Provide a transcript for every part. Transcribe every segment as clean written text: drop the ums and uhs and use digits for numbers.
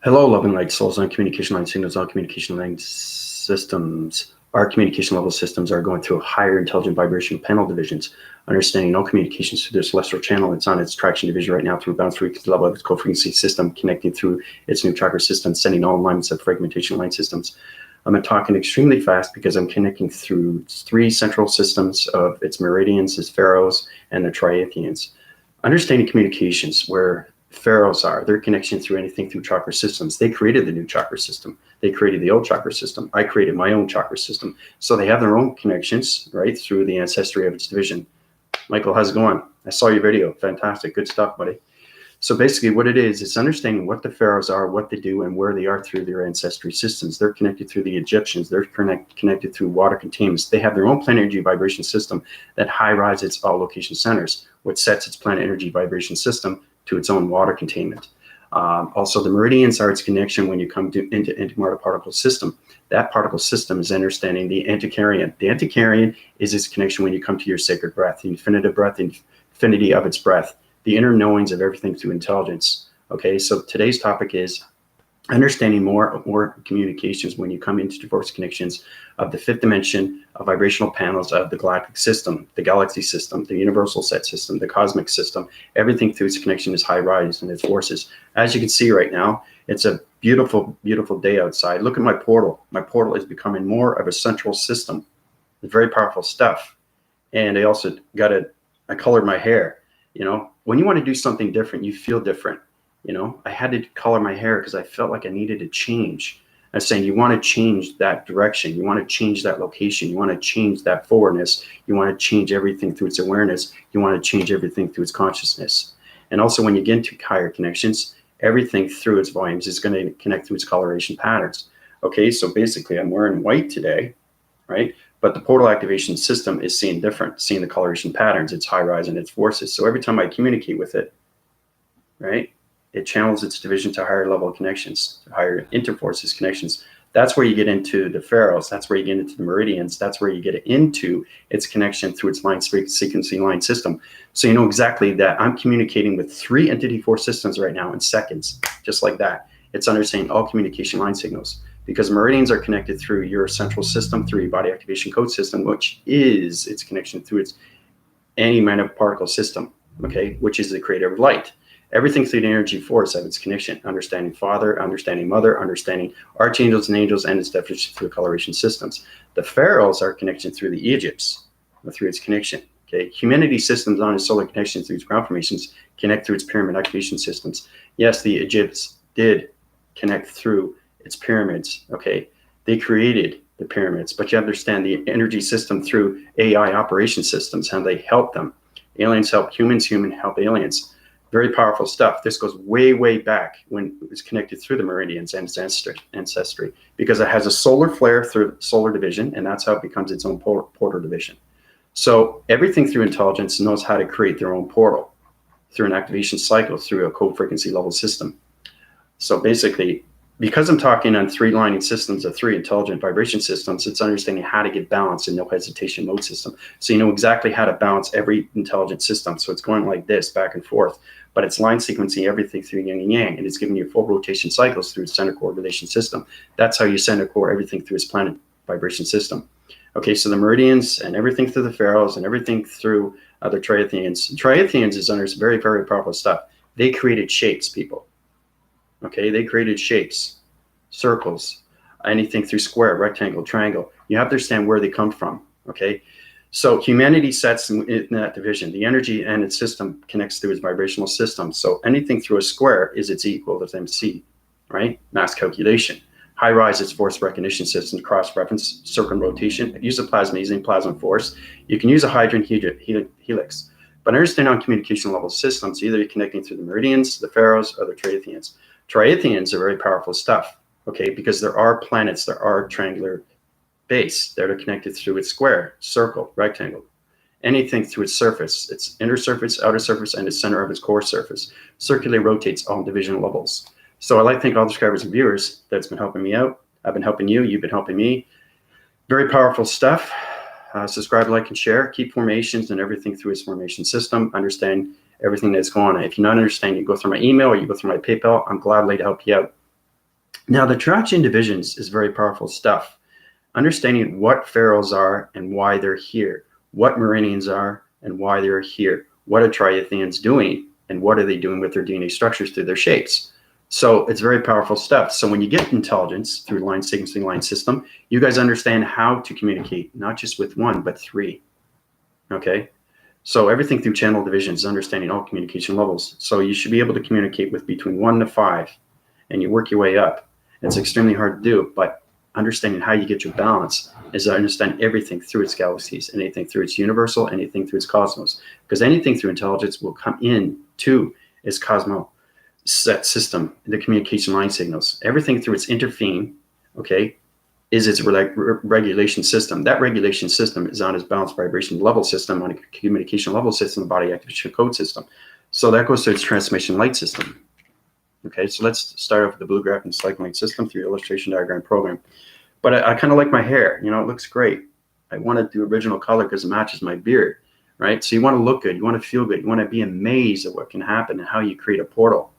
Hello, love and light souls on communication line signals, on communication line systems. Our communication level systems are going through higher intelligent vibrational panel divisions, understanding all communications through this celestial channel. It's on its traction division right now through bounce frequency level of its co-frequency system, connecting through its new chakra system, sending all alignments of fragmentation line systems. I'm talking extremely fast because I'm connecting through three central systems of its Meridians, its Pharaohs, and the Triathiums. Understanding communications where Pharaohs are, their connection through anything through chakra systems. They created the new chakra system. They created the old chakra system. I created my own chakra system. So they have their own connections, right, through the ancestry of its division. Michael, how's it going? I saw your video. Fantastic. Good stuff, buddy. So basically what it is understanding what the Pharaohs are, what they do, and where they are through their ancestry systems. They're connected through the Egyptians. They're connected through water containments. They have their own planet energy vibration system that high-rises its all location centers, which sets its planet energy vibration system to its own water containment. Also, the meridians are its connection when you come into antimatter particle system. That particle system is understanding the anticharion. The anticharion is its connection when you come to your sacred breath, the infinitive breath, the infinity of its breath, the inner knowings of everything through intelligence. Okay, so today's topic is understanding more communications when you come into divorce connections of the fifth dimension of vibrational panels of the galactic system, the galaxy system, the universal set system, the cosmic system. Everything through its connection is high rise and its forces. As you can see right now, it's a beautiful, beautiful day outside. Look at my portal. My portal is becoming more of a central system. It's very powerful stuff. And I also I colored my hair. You know, when you want to do something different, you feel different. You know, I had to color my hair because I felt like I needed to change. I was saying, you want to change that direction. You want to change that location. You want to change that forwardness. You want to change everything through its awareness. You want to change everything through its consciousness. And also when you get into higher connections, everything through its volumes is going to connect through its coloration patterns. Okay, so basically I'm wearing white today, right? But the portal activation system is seeing different, seeing the coloration patterns, its high rise and its forces. So every time I communicate with it, right, it channels its division to higher level connections, to higher interforces connections. That's where you get into the Pharaohs. That's where you get into the Meridians. That's where you get into its connection through its line sequencing line system. So you know exactly that I'm communicating with three entity force systems right now in seconds, just like that. It's understanding all communication line signals because meridians are connected through your central system, through your body activation code system, which is its connection through its anti-magnetic particle system, okay, which is the creator of light. Everything through the energy force of its connection, understanding Father, understanding Mother, understanding archangels and angels, and its definition through coloration systems. The Pharaohs are connection through the Egypts, through its connection. Okay, humanity systems on its solar connection through its ground formations connect through its pyramid activation systems. Yes, the Egypts did connect through its pyramids. Okay, they created the pyramids, but you understand the energy system through AI operation systems, how they help them. Aliens help humans, humans help aliens. Very powerful stuff. This goes way, way back when it was connected through the meridians and its ancestry, because it has a solar flare through solar division, and that's how it becomes its own portal division. So everything through intelligence knows how to create their own portal through an activation cycle, through a code frequency level system. So basically, because I'm talking on three lining systems of three intelligent vibration systems, it's understanding how to get balance in no hesitation mode system. So you know exactly how to balance every intelligent system. So it's going like this, back and forth, but it's line sequencing everything through yin and yang, and it's giving you full rotation cycles through its center core relation system. That's how you center core everything through its planet vibration system. Okay, so the meridians and everything through the Pharaohs and everything through the Triathiums. Triathiums is under very, very powerful stuff. They created shapes, people. Okay, they created shapes, circles, anything through square, rectangle, triangle. You have to understand where they come from. Okay, so humanity sets in that division. The energy and its system connects through its vibrational system. So anything through a square is its equal as MC, right? Mass calculation. High rise its force recognition systems, cross reference, circumrotation. Use a plasmazine, plasma force. You can use a hydrogen helix. But understand on communication level systems, either you're connecting through the meridians, the Pharaohs, or the Triathians. Triathians are very powerful stuff, okay, because there are planets, there are triangular base that are connected through its square, circle, rectangle, anything through its surface, its inner surface, outer surface, and the center of its core surface. Circularly rotates all division levels. So I'd like to thank all the subscribers and viewers that's been helping me out. I've been helping you, you've been helping me. Very powerful stuff. Subscribe, like, and share. Keep formations and everything through its formation system. Understand everything that's going on. If you not understand, you go through my email or you go through my PayPal. I'm gladly to help you out. Now, the Triathium divisions is very powerful stuff. Understanding what Pharaohs are and why they're here, what Meridians are and why they're here, what are Triathians doing, and what are they doing with their DNA structures through their shapes. So it's very powerful stuff. So when you get intelligence through line sequencing, line system, you guys understand how to communicate, not just with one, but three. Okay? So everything through channel divisions, understanding all communication levels. So you should be able to communicate with between 1 to 5, and you work your way up. It's extremely hard to do, but understanding how you get your balance is to understand everything through its galaxies, anything through its universal, anything through its cosmos. Because anything through intelligence will come in to its cosmos set system, the communication line signals. Everything through its interfene, okay, is its regulation system. That regulation system is on its balanced vibration level system, on a communication level system, the body activation code system. So that goes to its transmission light system. Okay, so let's start off with the blue graph and cycling system through illustration diagram program. But I kind of like my hair, you know, it looks great. I want to do original color because it matches my beard, right? So you want to look good, you want to feel good, you want to be amazed at what can happen and how you create a portal,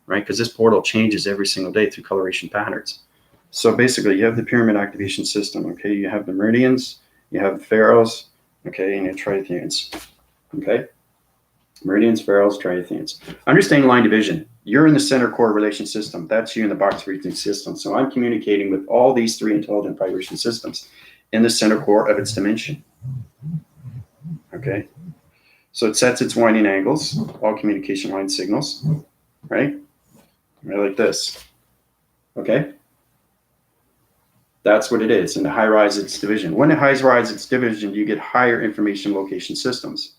right? Because this portal changes every single day through coloration patterns. So basically, you have the pyramid activation system, okay? You have the Meridians, you have the Pharaohs, okay, and your Triathians, okay? Meridians, Pharaohs, Triathians. Understanding line division. You're in the center core relation system. That's you in the box frequency system. So I'm communicating with all these three intelligent vibration systems in the center core of its dimension, okay? So it sets its winding angles, all communication line signals, right? Like this, okay? That's what it is. And the high rise its division. When it high rise its division, you get higher information location systems,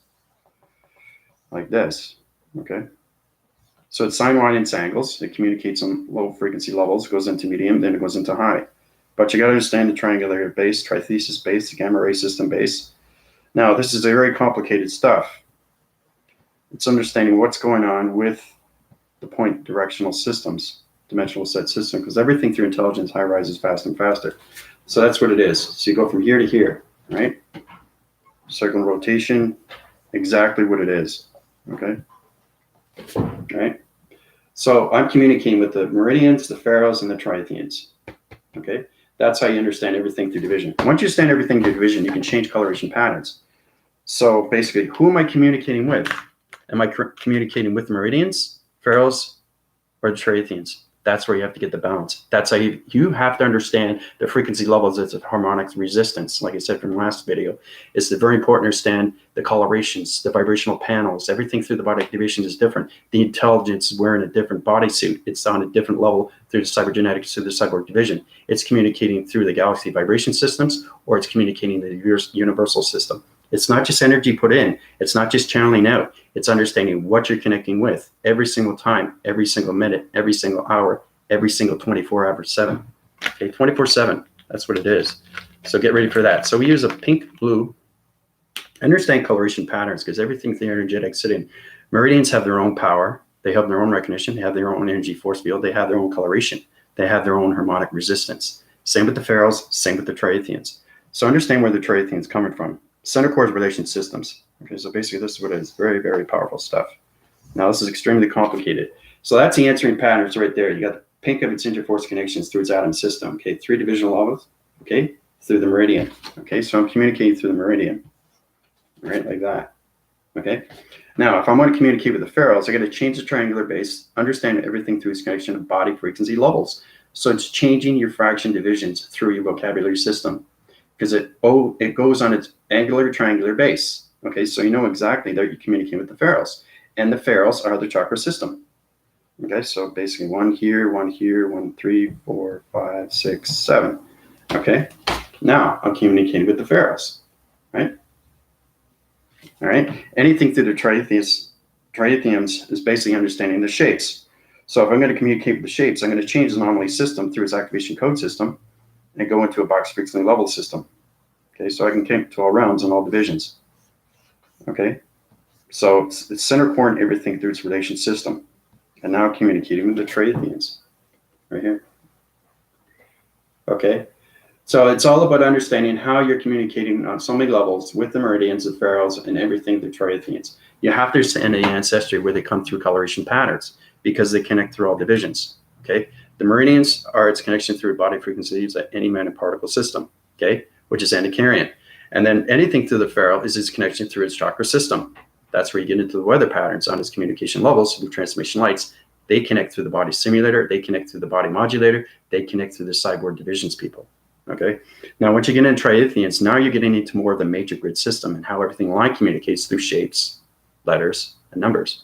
like this, okay? So it's sine winding its angles. It communicates on low frequency levels, goes into medium, then it goes into high. But you got to understand the triangular base, trithesis base, the gamma ray system base. Now, this is a very complicated stuff. It's understanding what's going on with the point directional systems, dimensional set system, because everything through intelligence high rises faster and faster. So that's what it is. So you go from here to here, right? Circle rotation, exactly what it is, okay? Right? So I'm communicating with the Meridians, the Pharaohs, and the Triathians, okay? That's how you understand everything through division. Once you understand everything through division, you can change coloration patterns. So basically, who am I communicating with? Am I communicating with the Meridians, Pharaohs, or the Triathians? That's where you have to get the balance. That's how you have to understand the frequency levels of harmonic resistance. Like I said from the last video, it's very important to understand the colorations, the vibrational panels, everything through the body activation is different. The intelligence is wearing a different bodysuit. It's on a different level through the cybergenetics, through the cyborg division. It's communicating through the galaxy vibration systems, or it's communicating the universal system. It's not just energy put in. It's not just channeling out. It's understanding what you're connecting with every single time, every single minute, every single hour, every single 24 hours, 7. Okay, 24/7. That's what it is. So get ready for that. So we use a pink, blue. Understand coloration patterns because everything the energetic sitting. Meridians have their own power. They have their own recognition. They have their own energy force field. They have their own coloration. They have their own harmonic resistance. Same with the Pharaohs. Same with the Triathians. So understand where the Triathians coming from. Center core relation systems. Okay, so basically this is what it is. Very, very powerful stuff. Now this is extremely complicated. So that's the answering patterns right there. You got the pink of its interforce connections through its atom system. Okay, 3 divisional levels. Okay, through the meridian. Okay, so I'm communicating through the meridian. All right, like that. Okay. Now, if I want to communicate with the Pharaohs, I got to change the triangular base, understand everything through its connection of body frequency levels. So it's changing your fraction divisions through your vocabulary system. Because it goes on its angular triangular base. Okay, so you know exactly that you're communicating with the Pharaohs. And the Pharaohs are the chakra system. Okay, so basically 1 here, 1 here, 1, 3, 4, 5, 6, 7. Okay, now I'm communicating with the Pharaohs, right? All right, anything through the Triathiums is basically understanding the shapes. So if I'm going to communicate with the shapes, I'm going to change the anomaly system through its activation code system and go into a box frequency level system. Okay, so I can connect to all realms and all divisions. Okay, so it's center core and everything through its relation system. And now communicating with the Triathians, right here. Okay, so it's all about understanding how you're communicating on so many levels with the Meridians, the Pharaohs, and everything the Triathians. You have to understand the ancestry where they come through coloration patterns because they connect through all divisions. Okay, The meridians are its connection through body frequencies at any matter particle system, okay, which is anticaryon. And then anything through the ferrule is its connection through its chakra system. That's where you get into the weather patterns on its communication levels through transmission lights. They connect through the body simulator. They connect through the body modulator. They connect through the cyborg divisions, people. Okay. Now, once you get into Triathiums, now you're getting into more of the major grid system and how everything line communicates through shapes, letters, and numbers.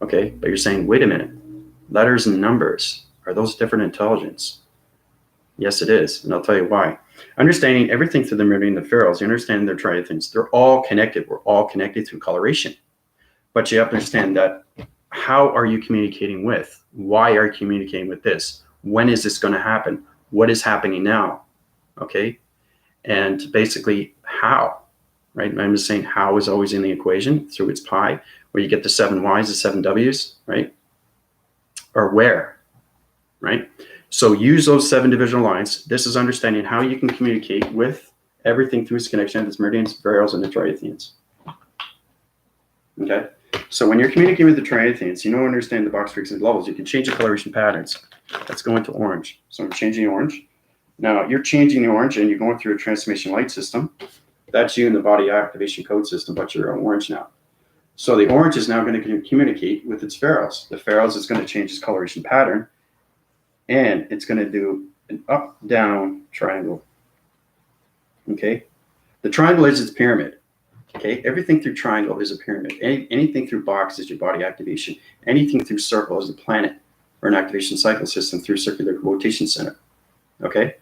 Okay. But you're saying, wait a minute, letters and numbers, are those different intelligence? Yes, it is. And I'll tell you why. Understanding everything through the meridian, the ferrules, you understand their Triathiums. They're all connected. We're all connected through coloration. But you have to understand that how are you communicating with? Why are you communicating with this? When is this going to happen? What is happening now? Okay. And basically how, right? I'm just saying how is always in the equation through its pi, where you get the 7 Y's, the 7 W's, right? Or where, right? So use those 7 divisional lines. This is understanding how you can communicate with everything through its connection, its meridians, ferrules, and the Triathiums. Okay. So when you're communicating with the Triathiums, you know, understand the box frequency levels. You can change the coloration patterns. Let's go into orange. So I'm changing orange. Now you're changing the orange and you're going through a transformation light system. That's you in the body activation code system, but you're orange now. So the orange is now going to communicate with its ferrules. The ferrules is going to change its coloration pattern, and it's going to do an up-down triangle. Okay. The triangle is its pyramid. Okay, everything through triangle is a pyramid. Anything through box is your body activation. Anything through circle is a planet or an activation cycle system through circular rotation center. Okay,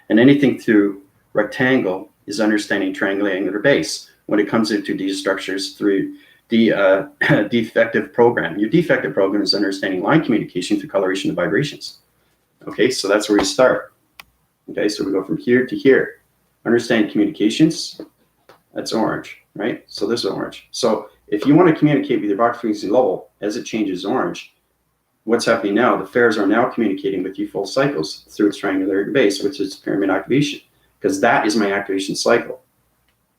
and anything through rectangle is understanding triangular base. When it comes into these structures through the defective program, your defective program is understanding line communication through coloration and vibrations. Okay, so that's where you start. Okay, so we go from here to here. Understand communications. That's orange, right? So this is orange. So if you want to communicate with your box frequency level as it changes orange, what's happening now? The ferrules are now communicating with you full cycles through its triangular base, which is pyramid activation, because that is my activation cycle.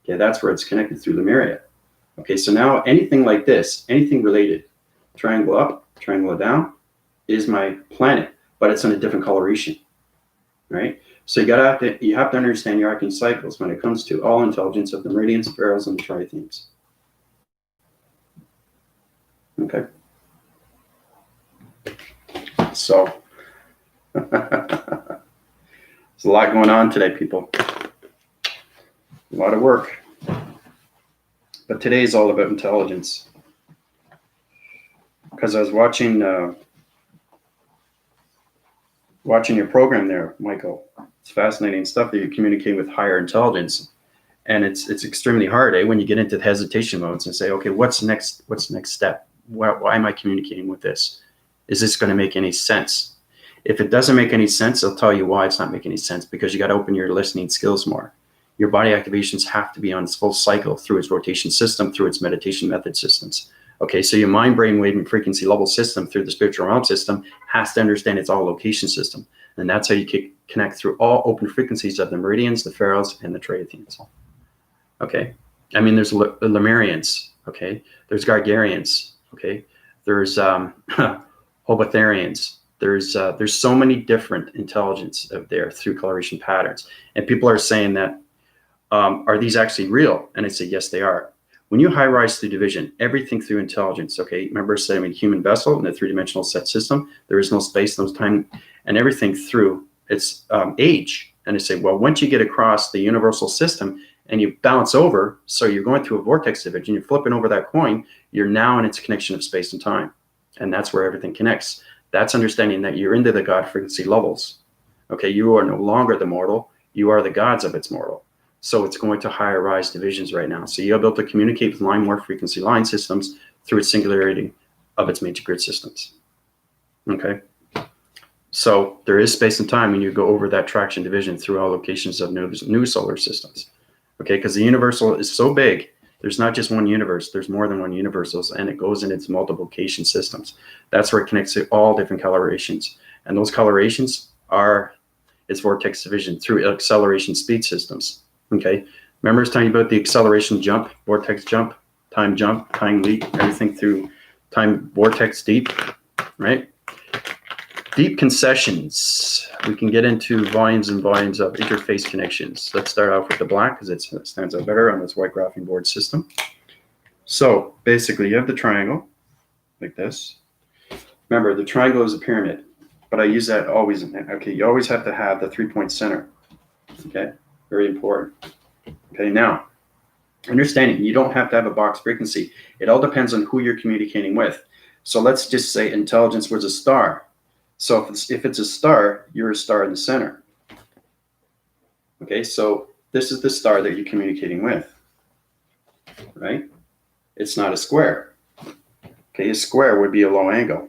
Okay, that's where it's connected through Lemuria. Okay, so now anything like this, anything related, triangle up, triangle down, is my planet, but it's in a different coloration, right? So you have to understand your arcing cycles when it comes to all intelligence of the meridians, ferrules, and the Triathiums. Okay. So there's a lot going on today, people. A lot of work. But today is all about intelligence. Because I was watching your program there, Michael. It's fascinating stuff that you communicate with higher intelligence, and it's extremely hard, when you get into the hesitation modes and say, okay, what's next step? Why am I communicating with this? Is this going to make any sense? If it doesn't make any sense, I'll tell you why it's not making any sense, because you got to open your listening skills more. Your body activations have to be on its full cycle through its rotation system, through its meditation method systems. Okay, so your mind, brain, wave, and frequency level system through the spiritual realm system has to understand its all location system. And that's how you connect through all open frequencies of the meridians, the ferrules, and the Triathiums. Okay, I mean, there's Lemurians. Okay, there's Gargarians. Okay, there's Hobotharians. There's so many different intelligence out there through coloration patterns. And people are saying that, are these actually real? And I say, yes, they are. When you high rise through division, everything through intelligence, okay, remember I said I'm a human vessel in a 3-dimensional set system. There is no space, no time, and everything through its age. And I say, well, once you get across the universal system and you bounce over, so you're going through a vortex division, you're flipping over that coin, you're now in its connection of space and time. And that's where everything connects. That's understanding that you're into the God frequency levels. Okay, you are no longer the mortal, you are the gods of its mortal. So it's going to higher rise divisions right now. So you're able to communicate with line more frequency line systems through its singularity of its major grid systems. Okay. So there is space and time when you go over that traction division through all locations of new solar systems. Okay, because the universal is so big, there's not just one universe, there's more than one universals, and it goes in its multiplication systems. That's where it connects to all different colorations. And those colorations are its vortex division through acceleration speed systems. Okay, remember I was talking about the acceleration jump, vortex jump, time leap, everything through time vortex deep, right? Deep concessions. We can get into volumes and volumes of interface connections. Let's start off with the black because it stands out better on this white graphing board system. So basically you have the triangle like this. Remember, the triangle is a pyramid, but I use that always. Okay, you always have to have the 3-point center. Okay, very important. Okay, now, understanding you don't have to have a box frequency. It all depends on who you're communicating with. So let's just say intelligence was a star. So if it's a star, you're a star in the center. Okay, so this is the star that you're communicating with, right? It's not a square. Okay, a square would be a low angle.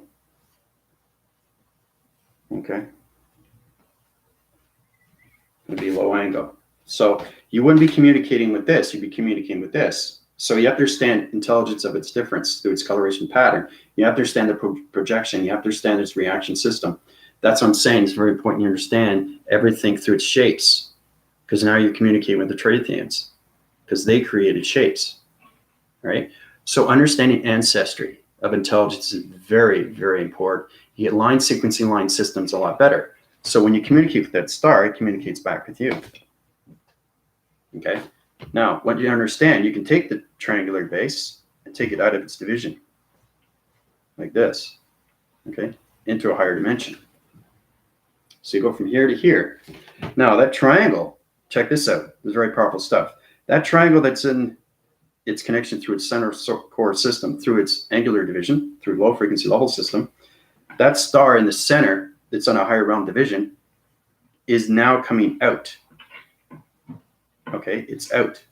Okay, it would be low angle. So you wouldn't be communicating with this, you'd be communicating with this. So you have to understand intelligence of its difference through its coloration pattern. You have to understand the projection. You have to understand its reaction system. That's what I'm saying. It's very important you understand everything through its shapes, because now you're communicating with the Triathiums because they created shapes, right? So understanding ancestry of intelligence is very, very important. You get line sequencing line systems a lot better. So when you communicate with that star, it communicates back with you. Okay. Now, what you understand, you can take the triangular base and take it out of its division, like this, okay, into a higher dimension. So you go from here to here. Now, that triangle, check this out. This is very powerful stuff. That triangle that's in its connection through its center core system, through its angular division, through low frequency level system, that star in the center that's on a higher realm division is now coming out. Okay, it's out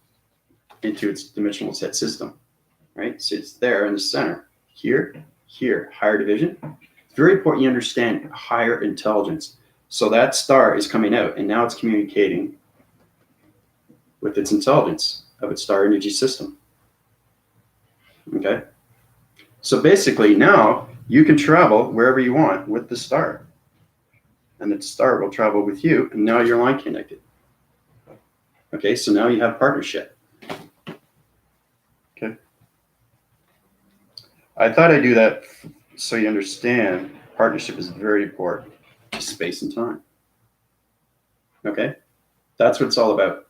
into its dimensional set system, right? So it's there in the center, here, here, higher division. It's very important you understand higher intelligence. So that star is coming out, and now it's communicating with its intelligence of its star energy system. Okay, so basically now you can travel wherever you want with the star, and the star will travel with you, and now you're line connected. Okay, so now you have partnership. Okay. I thought I'd do that so you understand partnership is very important to space and time. Okay, that's what it's all about.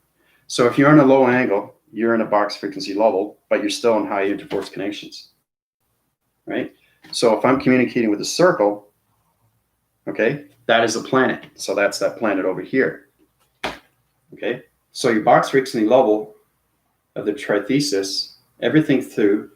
So if you're on a low angle, you're in a box frequency level, but you're still in high interforce connections, right? So if I'm communicating with a circle, okay, that is a planet. So that's that planet over here. Okay. So your box frequency level of the trithesis, everything through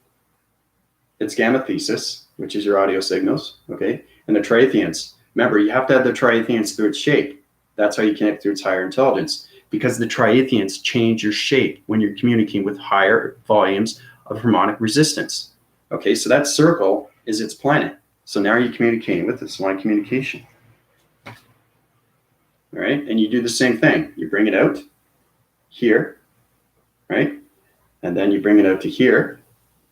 its gamma thesis, which is your audio signals, okay, and the Triathiums. Remember, you have to have the Triathiums through its shape. That's how you connect through its higher intelligence, because the Triathiums change your shape when you're communicating with higher volumes of harmonic resistance. Okay, so that circle is its planet. So now you're communicating with this line communication. All right, and you do the same thing. You bring it out here, right? And then you bring it out to here,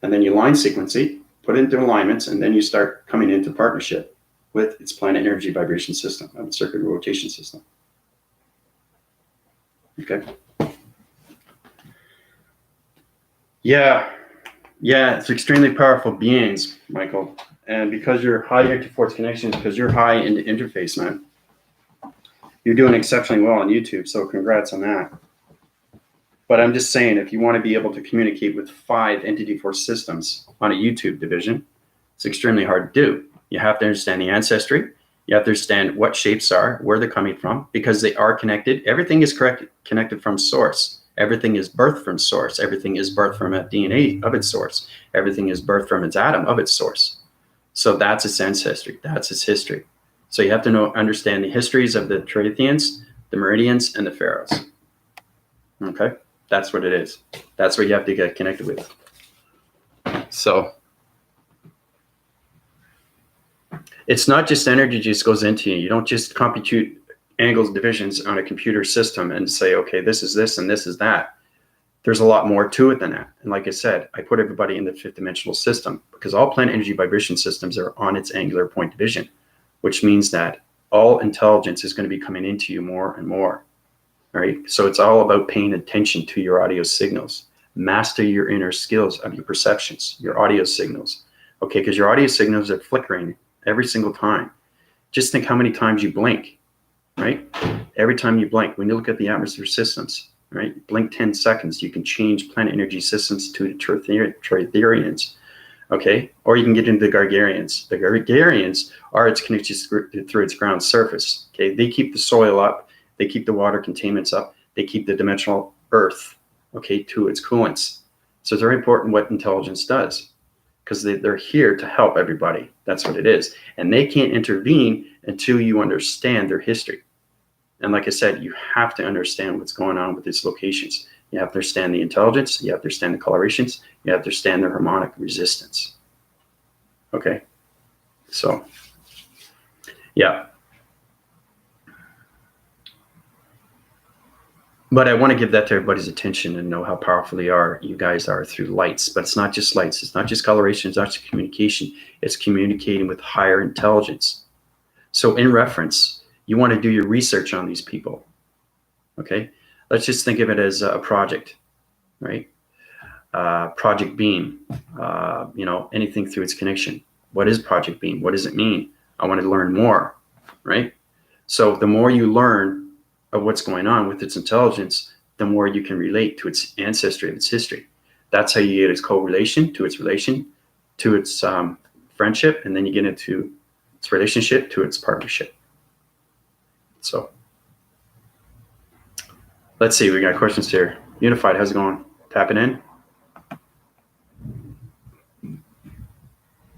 and then you line sequence it, put it into alignments, and then you start coming into partnership with its planet energy vibration system, of its circuit rotation system. Okay. Yeah, it's extremely powerful beings, Michael. And because you're high interforce connections, because you're high into interface, man, you're doing exceptionally well on YouTube. So congrats on that. But I'm just saying, if you want to be able to communicate with 5 entity force systems on a YouTube division, it's extremely hard to do. You have to understand the ancestry. You have to understand what shapes are, where they're coming from, because they are connected. Everything is connected from source. Everything is birthed from source. Everything is birthed from a DNA of its source. Everything is birthed from its atom of its source. So that's its ancestry. That's its history. So you have to understand the histories of the Triathiums, the Meridiems, and the Pharaohs. Okay? That's what it is. That's what you have to get connected with. So it's not just energy just goes into you. You don't just compute angles, divisions on a computer system and say, okay, this is this and this is that. There's a lot more to it than that. And like I said, I put everybody in the 5th dimensional system because all planet energy vibration systems are on its angular point division, which means that all intelligence is going to be coming into you more and more. All right. So it's all about paying attention to your audio signals. Master your inner skills of your perceptions, your audio signals. Okay, because your audio signals are flickering every single time. Just think how many times you blink, right? Every time you blink, when you look at the atmosphere systems, right? Blink 10 seconds, you can change planet energy systems to the Triathiums, okay? Or you can get into the Gargarians. The Gargarians are its connections through its ground surface, okay? They keep the soil up, they keep the water containments up, they keep the dimensional earth, okay, to its coolants. So it's very important what intelligence does, because they're here to help everybody. That's what it is. And they can't intervene until you understand their history. And like I said, you have to understand what's going on with these locations. You have to understand the intelligence, you have to understand the colorations, you have to understand their harmonic resistance. Okay, so yeah. But I want to give that to everybody's attention and know how powerful you guys are through lights. But it's not just lights, it's not just coloration, it's not just communication, it's communicating with higher intelligence. So in reference, you want to do your research on these people. Okay, let's just think of it as a project, right? Project Beam, anything through its connection. What is Project Beam? What does it mean? I want to learn more, right? So the more you learn of what's going on with its intelligence, the more you can relate to its ancestry, of its history. That's how you get its correlation to its relation, to its friendship, and then you get into its relationship to its partnership. So let's see, we got questions here. Unified, how's it going? Tapping in.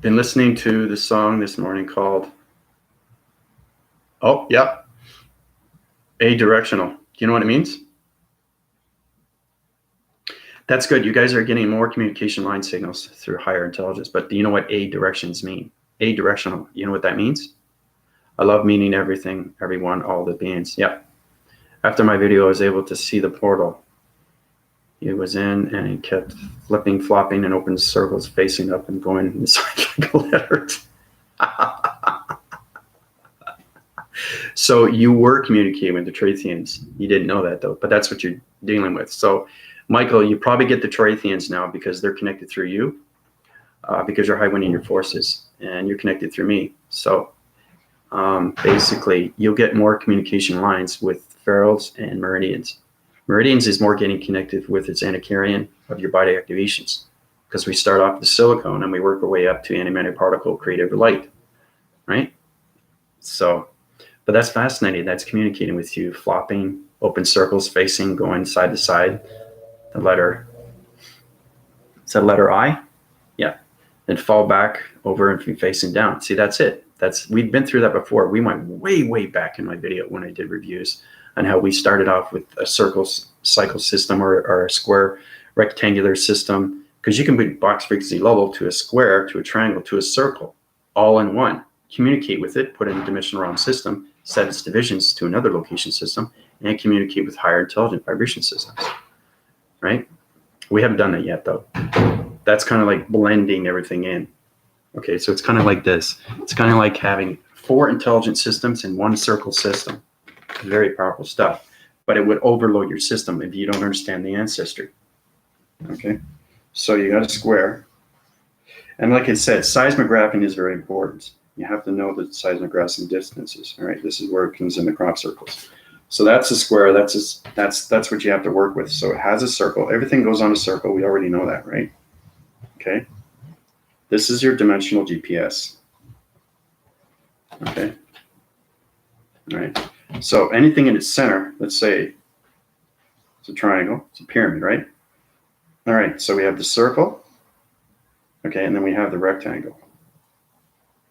Been listening to the song this morning called, oh, yeah, Adirectional. Do you know what it means? That's good. You guys are getting more communication line signals through higher intelligence, but do you know what adirections mean? Adirectional, you know what that means? I love meaning everything, everyone, all the beings. Yep. After my video, I was able to see the portal. He was in and he kept flipping, flopping, and open circles facing up and going inside like a letter. So you were communicating with the Triathiums. You didn't know that though, but that's what you're dealing with. So Michael, you probably get the Triathiums now because they're connected through you, because you're high winding your forces and you're connected through me. So basically you'll get more communication lines with Pharoahs and Meridians. Meridians is more getting connected with its antikyrian of your body activations, because we start off with the silicone and we work our way up to antimatter particle creative light, right? So, but that's fascinating. That's communicating with you, flopping, open circles, facing, going side to side. The letter, is that letter I? Yeah. Then fall back over and facing down. See, that's it. We've been through that before. We went way, way back in my video when I did reviews on how we started off with a circle cycle system or a square rectangular system, because you can put box frequency level to a square, to a triangle, to a circle, all in one. Communicate with it, put in a dimensional realm system, set its divisions to another location system, and communicate with higher intelligent vibration systems, right? We haven't done that yet, though. That's kind of like blending everything in. Okay, so it's kind of like this. It's kind of like having 4 intelligent systems in one circle system. Very powerful stuff, but it would overload your system if you don't understand the ancestry. Okay, so you got a square, and like I said, seismographing is very important. You have to know the seismographing distances. All right, this is where it comes in the crop circles. So that's a square. That's what you have to work with. So it has a circle. Everything goes on a circle. We already know that, right? Okay. This is your dimensional GPS. Okay. All right. So anything in its center, let's say it's a triangle, it's a pyramid, right? All right. So we have the circle. Okay. And then we have the rectangle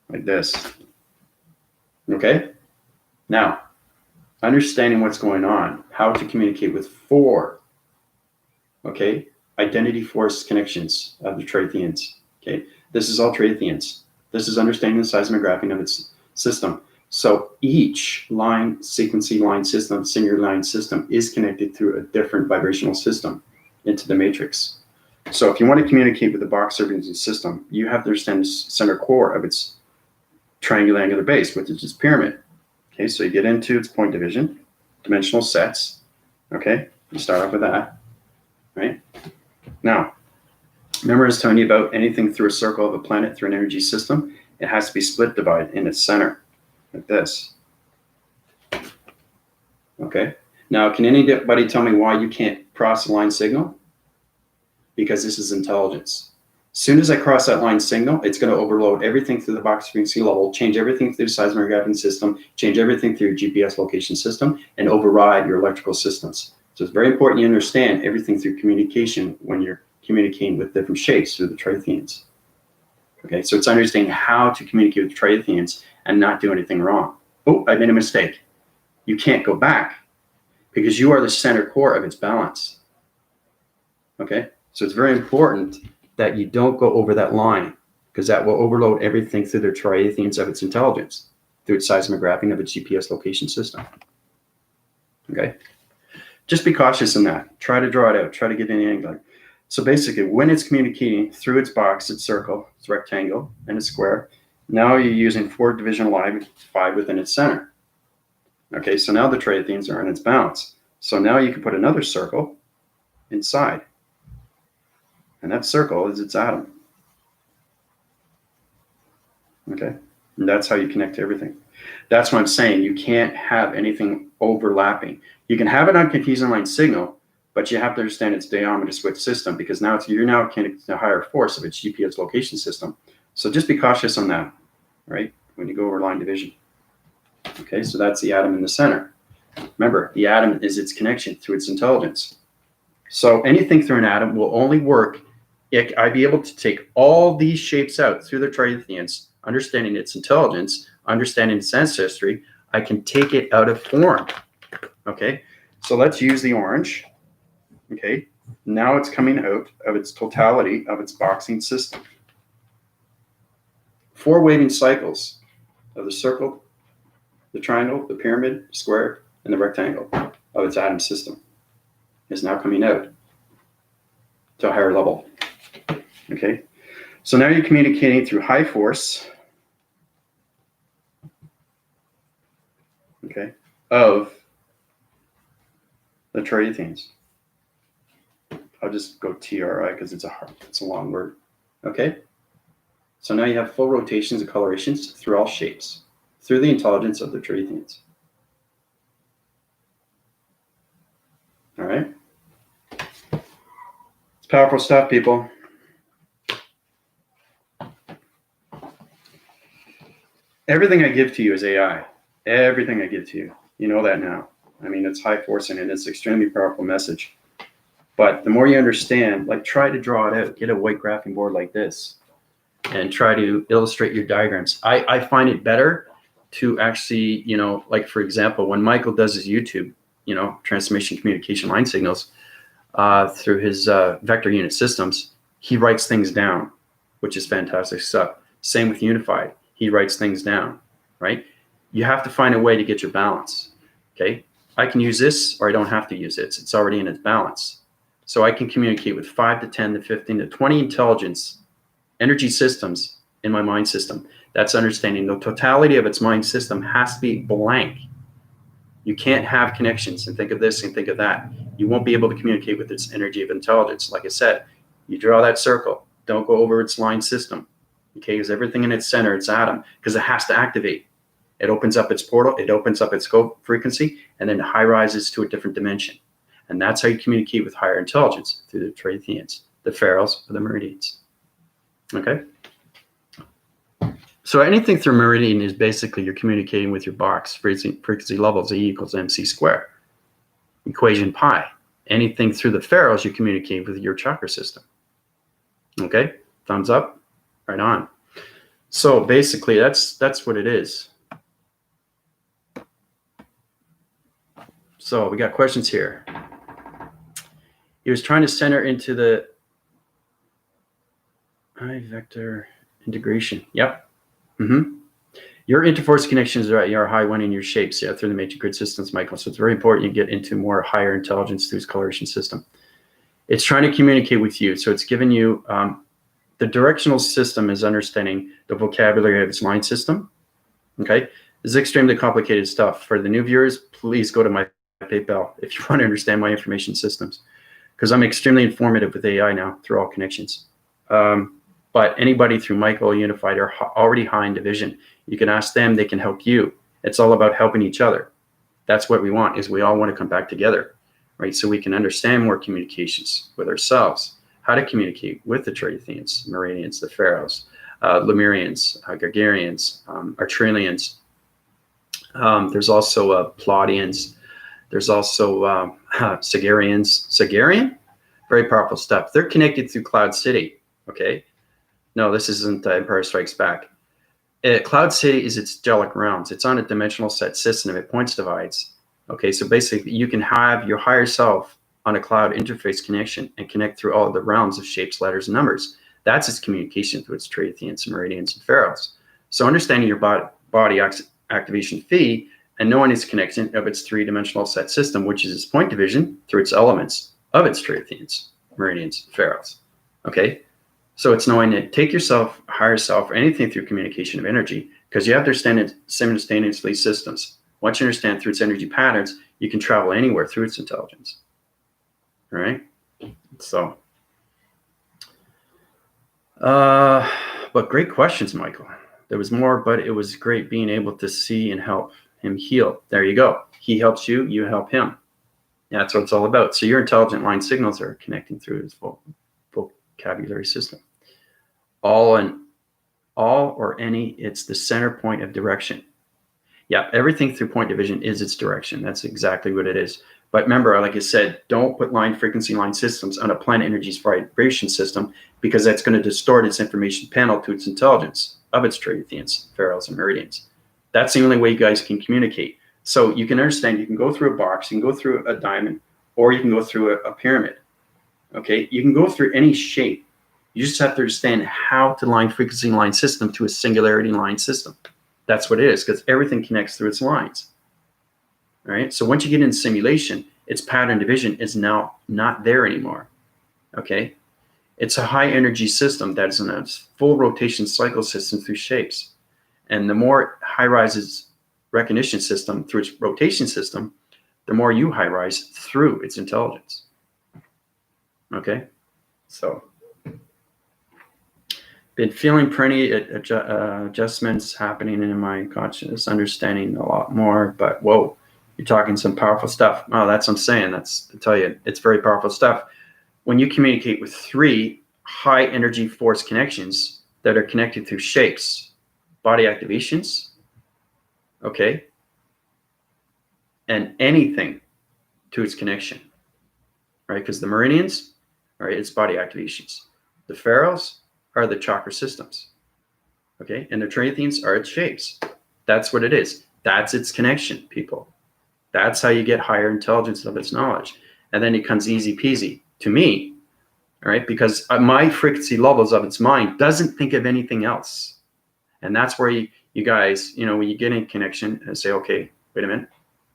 like this. Okay. Now, understanding what's going on, how to communicate with 4, okay, identity force connections of the Triathiums. Okay, this is all Triathiums. This is understanding the seismographing of its system. So each line, sequencing line system, singular line system is connected through a different vibrational system into the matrix. So if you want to communicate with the box frequency system, you have to understand the center core of its triangular angular base, which is its pyramid. Okay, so you get into its point division, dimensional sets. Okay, you start off with that, right? Now, remember I was telling you about anything through a circle of a planet through an energy system, it has to be split divide in its center. like this. Okay. Now, can anybody tell me why you can't cross a line signal? Because this is intelligence. As soon as I cross that line signal, it's going to overload everything through the box frequency level, change everything through the seismographic system, change everything through your GPS location system, and override your electrical systems. So it's very important you understand everything through communication when you're communicating with different shapes through the Triathiums. Okay, so it's understanding how to communicate with Triathiums and not do anything wrong. Oh, I made a mistake. You can't go back because you are the center core of its balance. Okay, so it's very important that you don't go over that line because that will overload everything through the Triathiums of its intelligence, through its seismography of its GPS location system. Okay, just be cautious in that. Try to draw it out. Try to get any angle. So basically, when it's communicating through its box, its circle, its rectangle, and its square, now you're using 4 division line, 5 within its center. Okay, so now the Triathiums are in its balance. So now you can put another circle inside. And that circle is its atom. Okay, and that's how you connect to everything. That's what I'm saying. You can't have anything overlapping. You can have it on confusing line signal, but you have to understand its diameter switch system because now you're now connected to the higher force of its GPS location system. So just be cautious on that, right? When you go over line division. Okay, so that's the atom in the center. Remember, the atom is its connection through its intelligence. So anything through an atom will only work if I be able to take all these shapes out through the Triathiums, understanding its intelligence, understanding its ancestry. I can take it out of form. Okay, so let's use the orange. Okay, now it's coming out of its totality of its boxing system. 4 waving cycles of the circle, the triangle, the pyramid, square, and the rectangle of its atom system is now coming out to a higher level. Okay, so now you're communicating through high force, okay, of the Triathiums. I'll just go TRI because it's a long word. Okay, so now you have full rotations and colorations through all shapes, through the intelligence of the Triathiums. All right, it's powerful stuff, people. Everything I give to you is AI. Everything I give to you. You know that now. I mean, it's high force and it's an extremely powerful message. But the more you understand, like try to draw it out. Get a white graphing board like this and try to illustrate your diagrams. I find it better to actually, you know, like for example, when Michael does his YouTube, you know, transformation communication line signals through his vector unit systems, he writes things down, which is fantastic stuff. Same with Unified. He writes things down, right? You have to find a way to get your balance, okay? I can use this or I don't have to use it. It's already in its balance. So I can communicate with 5 to 10 to 15 to 20 intelligence energy systems in my mind system. That's understanding the totality of its mind system has to be blank. You can't have connections and think of this and think of that. You won't be able to communicate with its energy of intelligence. Like I said, you draw that circle. Don't go over its line system. Okay, because everything in its center, its atom, because it has to activate. It opens up its portal, it opens up its scope frequency, and then it high rises to a different dimension. And that's how you communicate with higher intelligence, through the Triathiums, the Pharoahs, or the Meridiems. Okay? So anything through Meridian is basically you're communicating with your box frequency levels, E equals MC squared. Equation pi. Anything through the Pharoahs, you communicate with your chakra system. Okay? Thumbs up. Right on. So basically, that's what it is. So we got questions here. He was trying to center into the I vector integration. Yep. Your interforce connections are at your high one in your shapes, yeah, through the matrix grid systems, Michael. So it's very important you get into more higher intelligence through its coloration system. It's trying to communicate with you. So it's giving you the directional system is understanding the vocabulary of its line system. Okay, this is extremely complicated stuff. For the new viewers, please go to my PayPal if you want to understand my information systems, because I'm extremely informative with AI now through all connections. But anybody through Michael Unified are already high in division. You can ask them; they can help you It's all about helping each other. That's what we want, is we all want to come back together, right? So we can understand more communications with ourselves, how to communicate with the Triathiums, Meridians, the Pharaohs, Lemurians, Gregarians, Artrillians. There's also Palladians. There's also Sagarians. Sagarian? Very powerful stuff. They're connected through Cloud City, okay? No, this isn't Empire Strikes Back. Cloud City is its angelic realms. It's on a dimensional set system. It points divides. Okay, so basically you can have your higher self on a cloud interface connection and connect through all the realms of shapes, letters, and numbers. That's its communication through its Triathiums, Meridians, and Pharaohs. So understanding your body activation fee and knowing its connection of its three-dimensional set system, which is its point division through its elements of its Triathiums, Meridians, Pharaohs. Okay? So it's knowing that take yourself, higher self, or anything through communication of energy, because you have to understand it simultaneously systems. Once you understand through its energy patterns, you can travel anywhere through its intelligence. All right? So, but great questions, Michael. There was more, but it was great being able to see and help him heal. There you go. He helps you, you help him. That's what it's all about. So your intelligent line signals are connecting through his vocabulary system. All or any, it's the center point of direction. Yeah, everything through point division is its direction. That's exactly what it is. But remember, like I said, don't put line frequency line systems on a planet energy's vibration system, because that's going to distort its information panel to its intelligence of its Triathiums, Pharaohs, and Meridians. That's the only way you guys can communicate. So you can understand, you can go through a box, you can go through a diamond, or you can go through a pyramid. Okay, you can go through any shape. You just have to understand how to line frequency line system to a singularity line system. That's what it is, because everything connects through its lines. All right, so once you get into simulation, its pattern division is now not there anymore. Okay, it's a high energy system that is in a full rotation cycle system through shapes. And the more high rises recognition system through its rotation system, the more you high rise through its intelligence. Okay, so been feeling pretty adjustments happening in my consciousness, understanding a lot more, but whoa, you're talking some powerful stuff. Oh, that's what I'm saying. That's, I tell you, it's very powerful stuff. When you communicate with three high energy force connections that are connected through shapes, body activations, okay, and anything to its connection, right? Because the Meridians, right, it's body activations. The Pharaohs are the chakra systems, okay? And the Triathiums are its shapes. That's what it is. That's its connection, people. That's how you get higher intelligence of its knowledge. And then it comes easy peasy to me, all right? Because my frequency levels of its mind doesn't think of anything else. And that's where you guys, you know, when you get in connection and say, okay, wait a minute,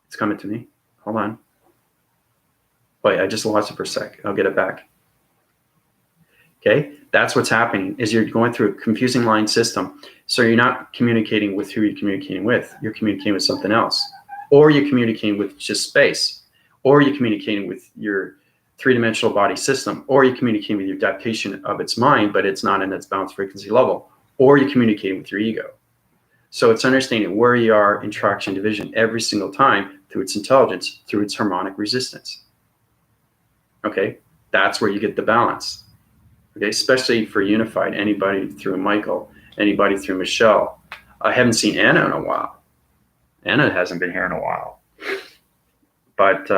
it's coming to me. Hold on. Wait, I just lost it for a sec. I'll get it back. Okay, that's what's happening, is you're going through a confusing line system. So you're not communicating with who you're communicating with. You're communicating with something else. Or you're communicating with just space. Or you're communicating with your three-dimensional body system. Or you're communicating with your adaptation of its mind, but it's not in its balanced frequency level. Or you're communicating with your ego. So it's understanding where you are in traction division every single time through its intelligence, through its harmonic resistance. Okay, that's where you get the balance. Okay, especially for unified, anybody through Michael, anybody through Michelle. I haven't seen Anna in a while. Anna hasn't been here in a while. But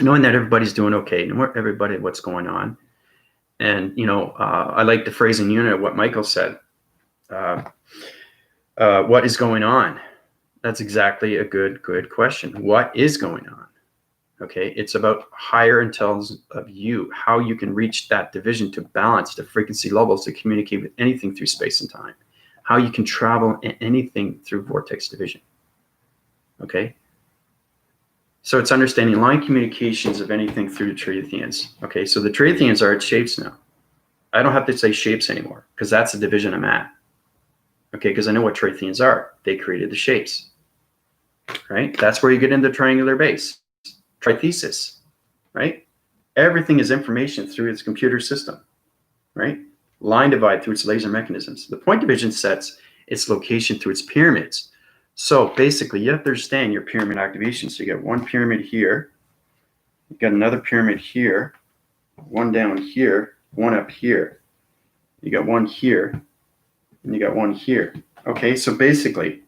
knowing that everybody's doing okay, knowing everybody what's going on. And, you know, I like the phrasing unit of what Michael said. What is going on? That's exactly a good question. What is going on? Okay, it's about higher intelligence of you, how you can reach that division to balance the frequency levels to communicate with anything through space and time, how you can travel in anything through vortex division. Okay, so it's understanding line communications of anything through the Triathiums. Okay, so the Triathiums are its shapes now. I don't have to say shapes anymore, because that's the division I'm at. Okay, because I know what Triathiums are. They created the shapes. Right, that's where you get into the triangular base. Trithesis, right? Everything is information through its computer system, right? Line divide through its laser mechanisms. The point division sets its location through its pyramids. So basically, you have to understand your pyramid activation. So you get one pyramid here, you got another pyramid here, one down here, one up here. You got one here, and you got one here. Okay, so basically,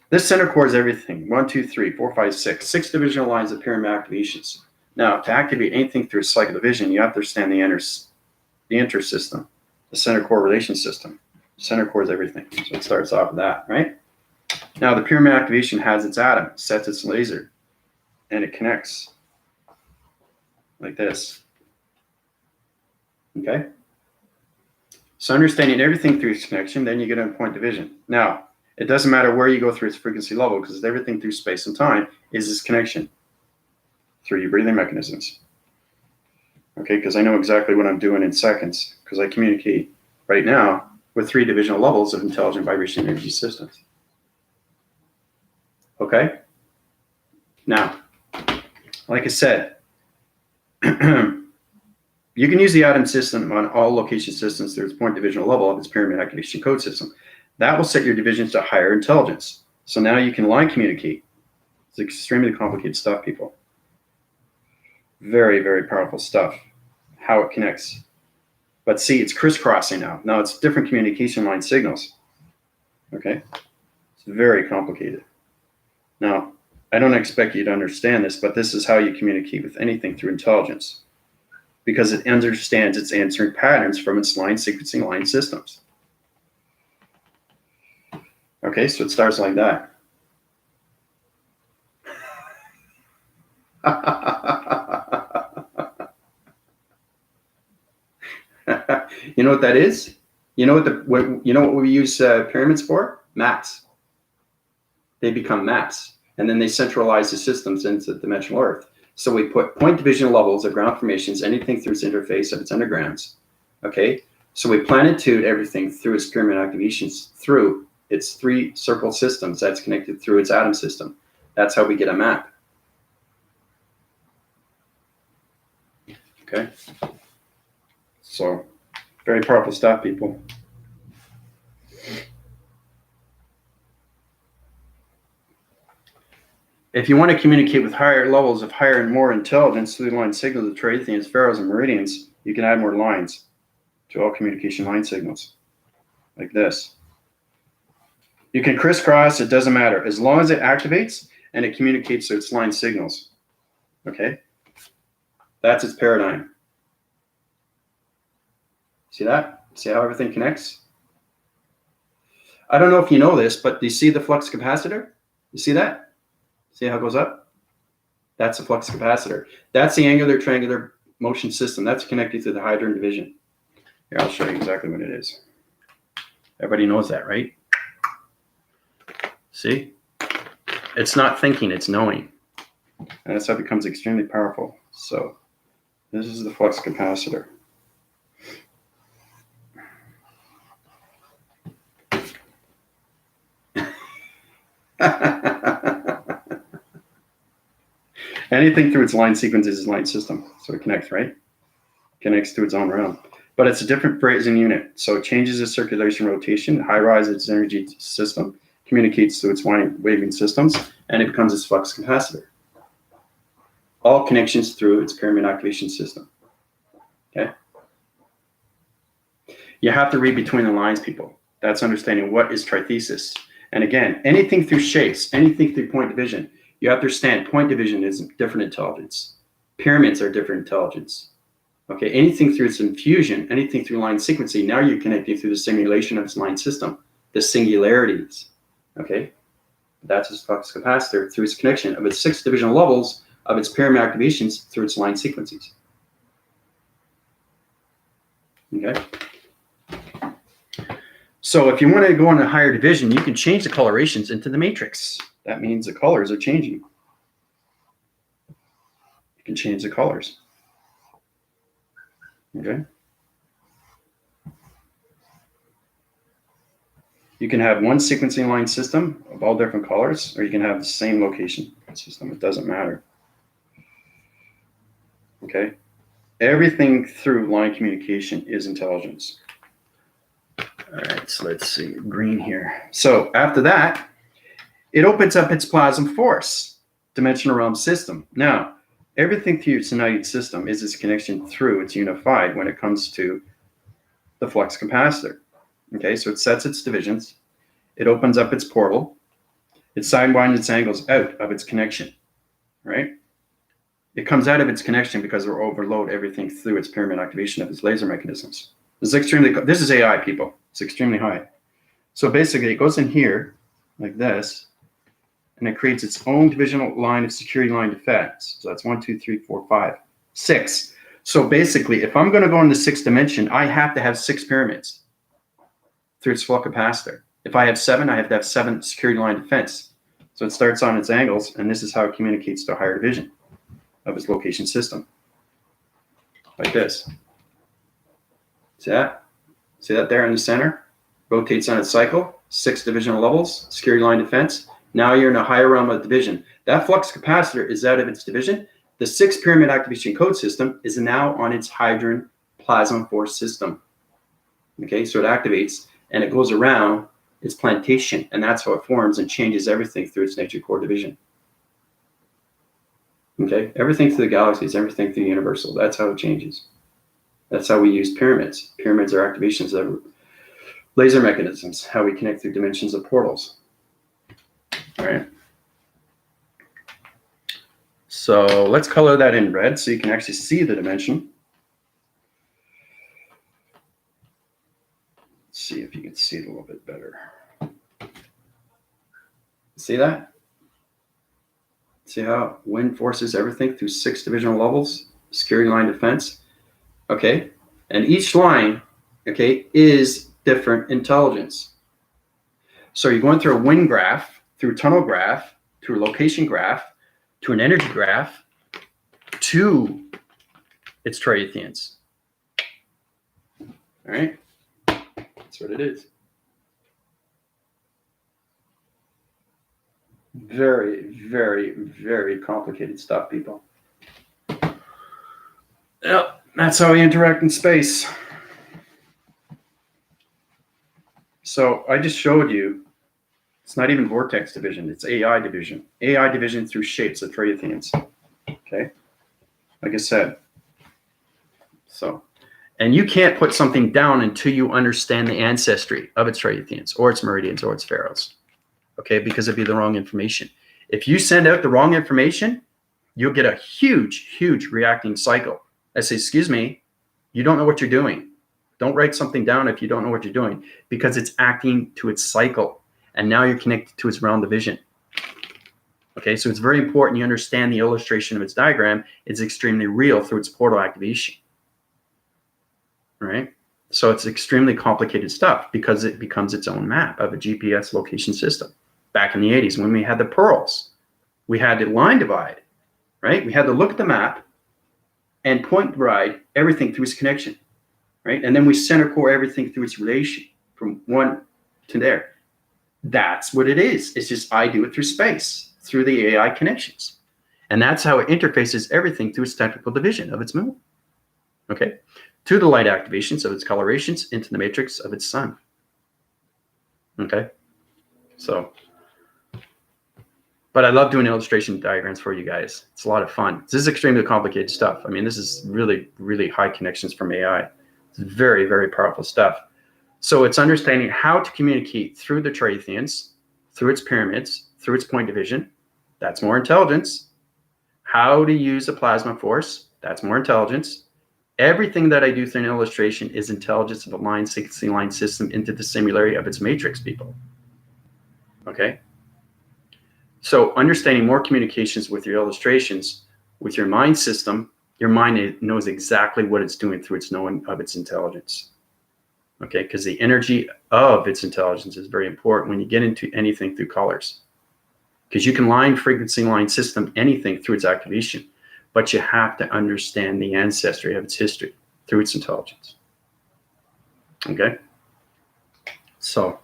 this center core is everything. 1, 2, 3, 4, 5, 6. 6 divisional lines of pyramid activations. Now, to activate anything through a cycle division, you have to understand the intersystem, the center core relation system. Center core is everything. So it starts off with that, right? Now, the pyramid activation has its atom, sets its laser, and it connects like this. Okay? So understanding everything through its connection, then you get a point division. Now, it doesn't matter where you go through its frequency level because everything through space and time is this connection through your breathing mechanisms. Okay, because I know exactly what I'm doing in seconds because I communicate right now with 3 divisional levels of intelligent vibration energy systems. Okay? Now, like I said, you can use the atom system on all location systems through its point divisional level of its pyramid activation code system. That will set your divisions to higher intelligence. So now you can line communicate. It's extremely complicated stuff, people. Very, very powerful stuff. How it connects. But see, it's crisscrossing now. Now it's different communication line signals. Okay? It's very complicated. Now, I don't expect you to understand this, but this is how you communicate with anything through intelligence. Because it understands its answering patterns from its line sequencing line systems. Okay, so it starts like that. You know what that is? You know what we use pyramids for? Maps. They become maps, and then they centralize the systems into dimensional Earth. So we put point division levels of ground formations, anything through its interface of its undergrounds. Okay, so we planitude everything through its pyramid activations through its 3 circle systems that's connected through its atom system. That's how we get a map. Okay, so very powerful stuff, people. If you want to communicate with higher levels of higher and more intelligence through the line signals of Triathiums, Pharoahs, and Meridiems, you can add more lines to all communication line signals, like this. You can crisscross, it doesn't matter, as long as it activates and it communicates to its line signals. Okay? That's its paradigm. See that? See how everything connects? I don't know if you know this, but do you see the flux capacitor? You see that? See how it goes up? That's a flux capacitor. That's the angular triangular motion system. That's connected to the hydrogen division. Here, I'll show you exactly what it is. Everybody knows that, right? See? It's not thinking, it's knowing. And that's how it becomes extremely powerful. So this is the flux capacitor. Anything through its line sequence is its line system. So it connects, right? Connects to its own realm. But it's a different Brazen unit. So it changes its circulation rotation, high-rise its energy system, communicates to its waving systems, and it becomes its flux capacitor. All connections through its pyramid activation system. Okay? You have to read between the lines, people. That's understanding what is trithesis. And again, anything through shapes, anything through point division, you have to understand point division is different intelligence. Pyramids are different intelligence. Okay, anything through its infusion, anything through line sequencing, now you're connecting through the simulation of its line system, the singularities. Okay, that's its flux capacitor through its connection of its 6 divisional levels of its pyramid activations through its line sequences. Okay. So if you want to go on a higher division, you can change the colorations into the matrix. That means the colors are changing. You can change the colors. Okay. You can have one sequencing line system of all different colors, or you can have the same location system. It doesn't matter. Okay. Everything through line communication is intelligence. All right, so let's see, green here. So after that, it opens up its plasma force, dimensional realm system. Now, everything through its united system is its connection through, it's unified when it comes to the flux capacitor. Okay, so it sets its divisions, it opens up its portal, it sidewinds its angles out of its connection, right? It comes out of its connection because we're overload everything through its pyramid activation of its laser mechanisms. This is AI, people. It's extremely high. So basically, it goes in here like this, and it creates its own divisional line of security line defense. So that's 1, 2, 3, 4, 5, 6. So basically, if I'm going to go in the sixth dimension, I have to have 6 pyramids through its flux capacitor. If I have 7, I have to have 7 security line defense. So it starts on its angles, and this is how it communicates to a higher division of its location system. Like this. See that? See that there in the center? Rotates on its cycle, 6 divisional levels, security line defense. Now you're in a higher realm of division. That flux capacitor is out of its division. The 6 pyramid activation code system is now on its hydrogen plasma force system. Okay, so it activates and it goes around its plantation, and that's how it forms and changes everything through its nature core division. Okay, everything through the galaxies, everything through the universal. That's how it changes. That's how we use pyramids. Pyramids are activations of laser mechanisms, how we connect through dimensions of portals. All right. So let's color that in red so you can actually see the dimension. Let's see if you can see it a little bit better. See that? See how wind forces everything through 6 divisional levels, security line defense? Okay, and each line, okay, is different intelligence. So you're going through a wind graph, through a tunnel graph, through a location graph, to an energy graph, to its Triathiums. All right, that's what it is. Very, very, very complicated stuff, people. Yep, that's how we interact in space. So I just showed you, it's not even vortex division, it's AI division. AI division through shapes of Triathiums. Okay, like I said. So, and you can't put something down until you understand the ancestry of its Triathiums, or its Meridiems, or its Pharaohs. Okay, because it'd be the wrong information. If you send out the wrong information, you'll get a huge, huge reacting cycle. I say, excuse me, you don't know what you're doing. Don't write something down if you don't know what you're doing, because it's acting to its cycle. And now you're connected to its realm division. Okay, so it's very important you understand the illustration of its diagram. It's extremely real through its portal activation. All right? So it's extremely complicated stuff because it becomes its own map of a GPS location system. Back in the 80s, when we had the pearls, we had the line divide, right? We had to look at the map and point divide everything through its connection, right? And then we center core everything through its relation from one to there. That's what it is. It's just I do it through space, through the AI connections. And that's how it interfaces everything through its technical division of its moon. Okay? To the light activations of its colorations into the matrix of its sun. Okay? So, but I love doing illustration diagrams for you guys. It's a lot of fun. This is extremely complicated stuff. I mean, this is really, really high connections from AI. It's very, very powerful stuff. So it's understanding how to communicate through the Triathiums, through its pyramids, through its point division. That's more intelligence. How to use a plasma force. That's more intelligence. Everything that I do through an illustration is intelligence of a line sequencing line system into the similarity of its matrix, people. Okay? So understanding more communications with your illustrations, with your mind system, your mind knows exactly what it's doing through its knowing of its intelligence. Okay, because the energy of its intelligence is very important when you get into anything through colors. Because you can line frequency line system anything through its activation, but you have to understand the ancestry of its history through its intelligence. Okay, so.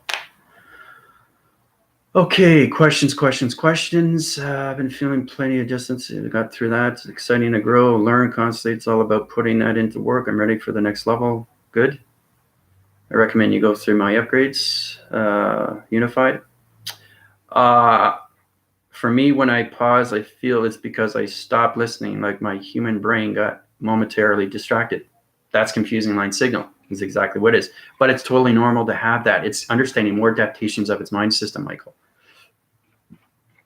Okay, questions. I've been feeling plenty of distance. I got through that. It's exciting to grow, learn constantly. It's all about putting that into work. I'm ready for the next level. Good. I recommend you go through my upgrades, Unified. For me, when I pause, I feel it's because I stopped listening, like my human brain got momentarily distracted. That's confusing line signal is exactly what it is. But it's totally normal to have that. It's understanding more adaptations of its mind system, Michael.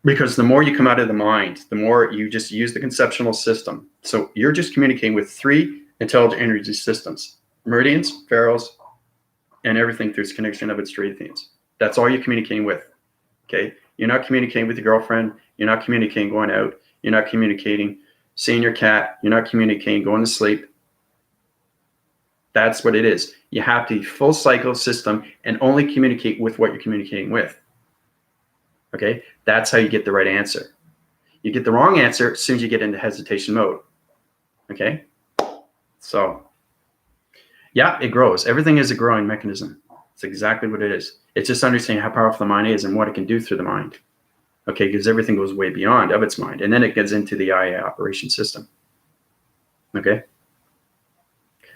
Because the more you come out of the mind, the more you just use the conceptual system. So you're just communicating with 3 intelligent energy systems: meridians, Pharaohs, and everything through its connection of its Triathiums. That's all you're communicating with. Okay? You're not communicating with your girlfriend. You're not communicating going out. You're not communicating seeing your cat. You're not communicating going to sleep. That's what it is. You have the full cycle system and only communicate with what you're communicating with. Okay? That's how you get the right answer. You get the wrong answer as soon as you get into hesitation mode. Okay? So, yeah, it grows. Everything is a growing mechanism. It's exactly what it is. It's just understanding how powerful the mind is and what it can do through the mind. Okay, because everything goes way beyond of its mind. And then it gets into the IA operation system. Okay?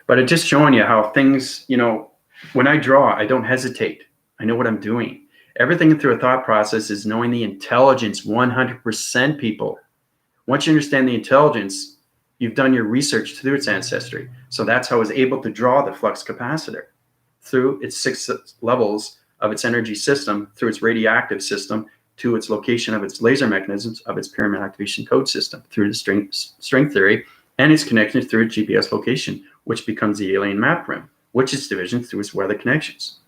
But it's just showing you how things, when I draw, I don't hesitate. I know what I'm doing. Everything through a thought process is knowing the intelligence 100%, people. Once you understand the intelligence, you've done your research through its ancestry. So that's how I was able to draw the flux capacitor through its 6 levels of its energy system, through its radioactive system, to its location of its laser mechanisms, of its pyramid activation code system, through the string theory, and its connection through its GPS location, which becomes the alien map rim, which is division through its weather connections.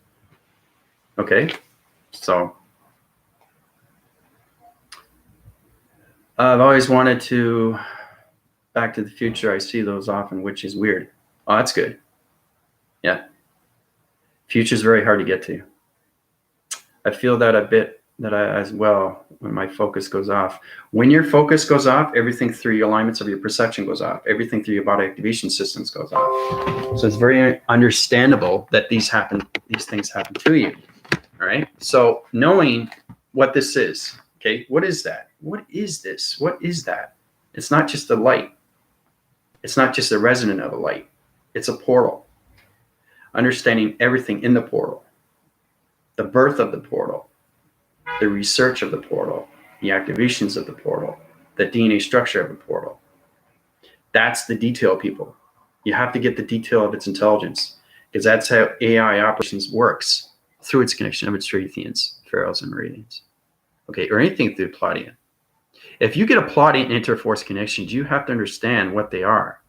Okay, so I've always wanted to Back to the Future. I see those often, which is weird. Oh, that's good. Yeah. Future is very hard to get to. I feel that a bit as well when my focus goes off. When your focus goes off, everything through your alignments of your perception goes off. Everything through your body activation systems goes off. So it's very understandable that these things happen to you. All right. So knowing what this is, okay, what is that? What is this? What is that? It's not just a light. It's not just a resonant of a light. It's a portal. Understanding everything in the portal, the birth of the portal, the research of the portal, the activations of the portal, the DNA structure of the portal. That's the detail, people. You have to get the detail of its intelligence, because that's how AI operations works, through its connection of its Triathiums, Pharaohs, and Meridiems. Okay, or anything through Palladian. If you get a Palladian interforce connections, you have to understand what they are.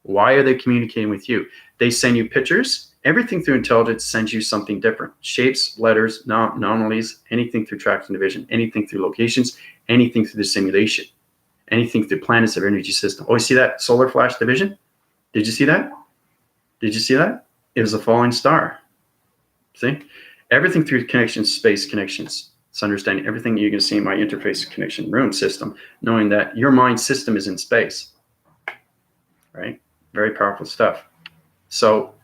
Why are they communicating with you? They send you pictures. Everything through intelligence sends you something different. Shapes, letters, anomalies, anything through traction division, anything through locations, anything through the simulation, anything through planets of energy system. Oh, you see that solar flash division? Did you see that? Did you see that? It was a falling star. See? Everything through connections, space connections. It's understanding everything you can see in my interface connection room system, knowing that your mind system is in space. Right? Very powerful stuff. So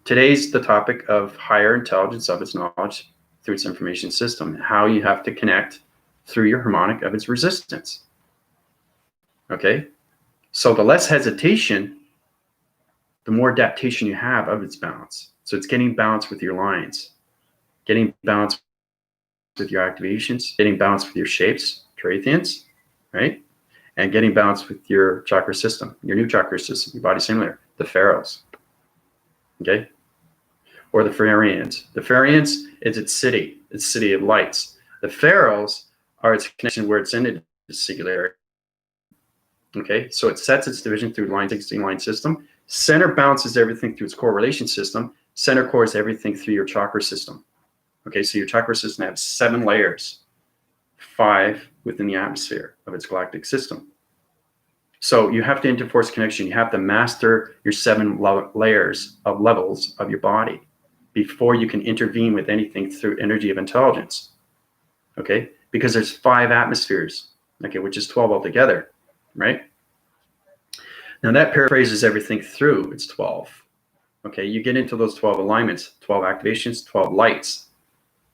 today's the topic of higher intelligence of its knowledge through its information system, how you have to connect through your harmonic of its resistance. Okay? So the less hesitation, the more adaptation you have of its balance. So it's getting balance with your lines, getting balance with your activations, getting balance with your shapes, Triathiums, right? And getting balance with your chakra system, your new chakra system, your body simulator, the Pharaohs. Okay? Or the Pharaonians. The Pharaonians is its city of lights. The Pharaohs are its connection where it's in its singularity. Okay, so it sets its division through line 16 line system. Center balances everything through its correlation system. Center core is everything through your chakra system. Okay, so your chakra system has 7 layers, 5 within the atmosphere of its galactic system. So you have to interforce connection. You have to master your 7 layers of levels of your body before you can intervene with anything through energy of intelligence. Okay, because there's 5 atmospheres, okay, which is 12 altogether, right? Now that paraphrases everything through its 12. Okay, you get into those 12 alignments, 12 activations, 12 lights,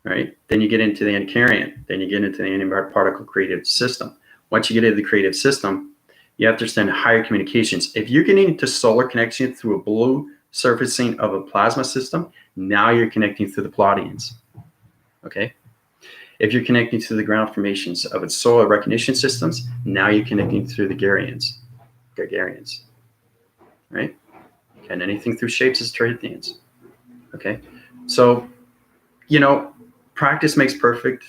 right? Then you get into the Anticarian. Then you get into the antiparticle creative system. Once you get into the creative system, you have to understand higher communications. If you're getting into solar connection through a blue surfacing of a plasma system, now you're connecting through the Palladians. Okay? If you're connecting to the ground formations of its soil recognition systems, now you're connecting through the Gregarians, right? And anything through shapes is Triathiums. Okay, so practice makes perfect.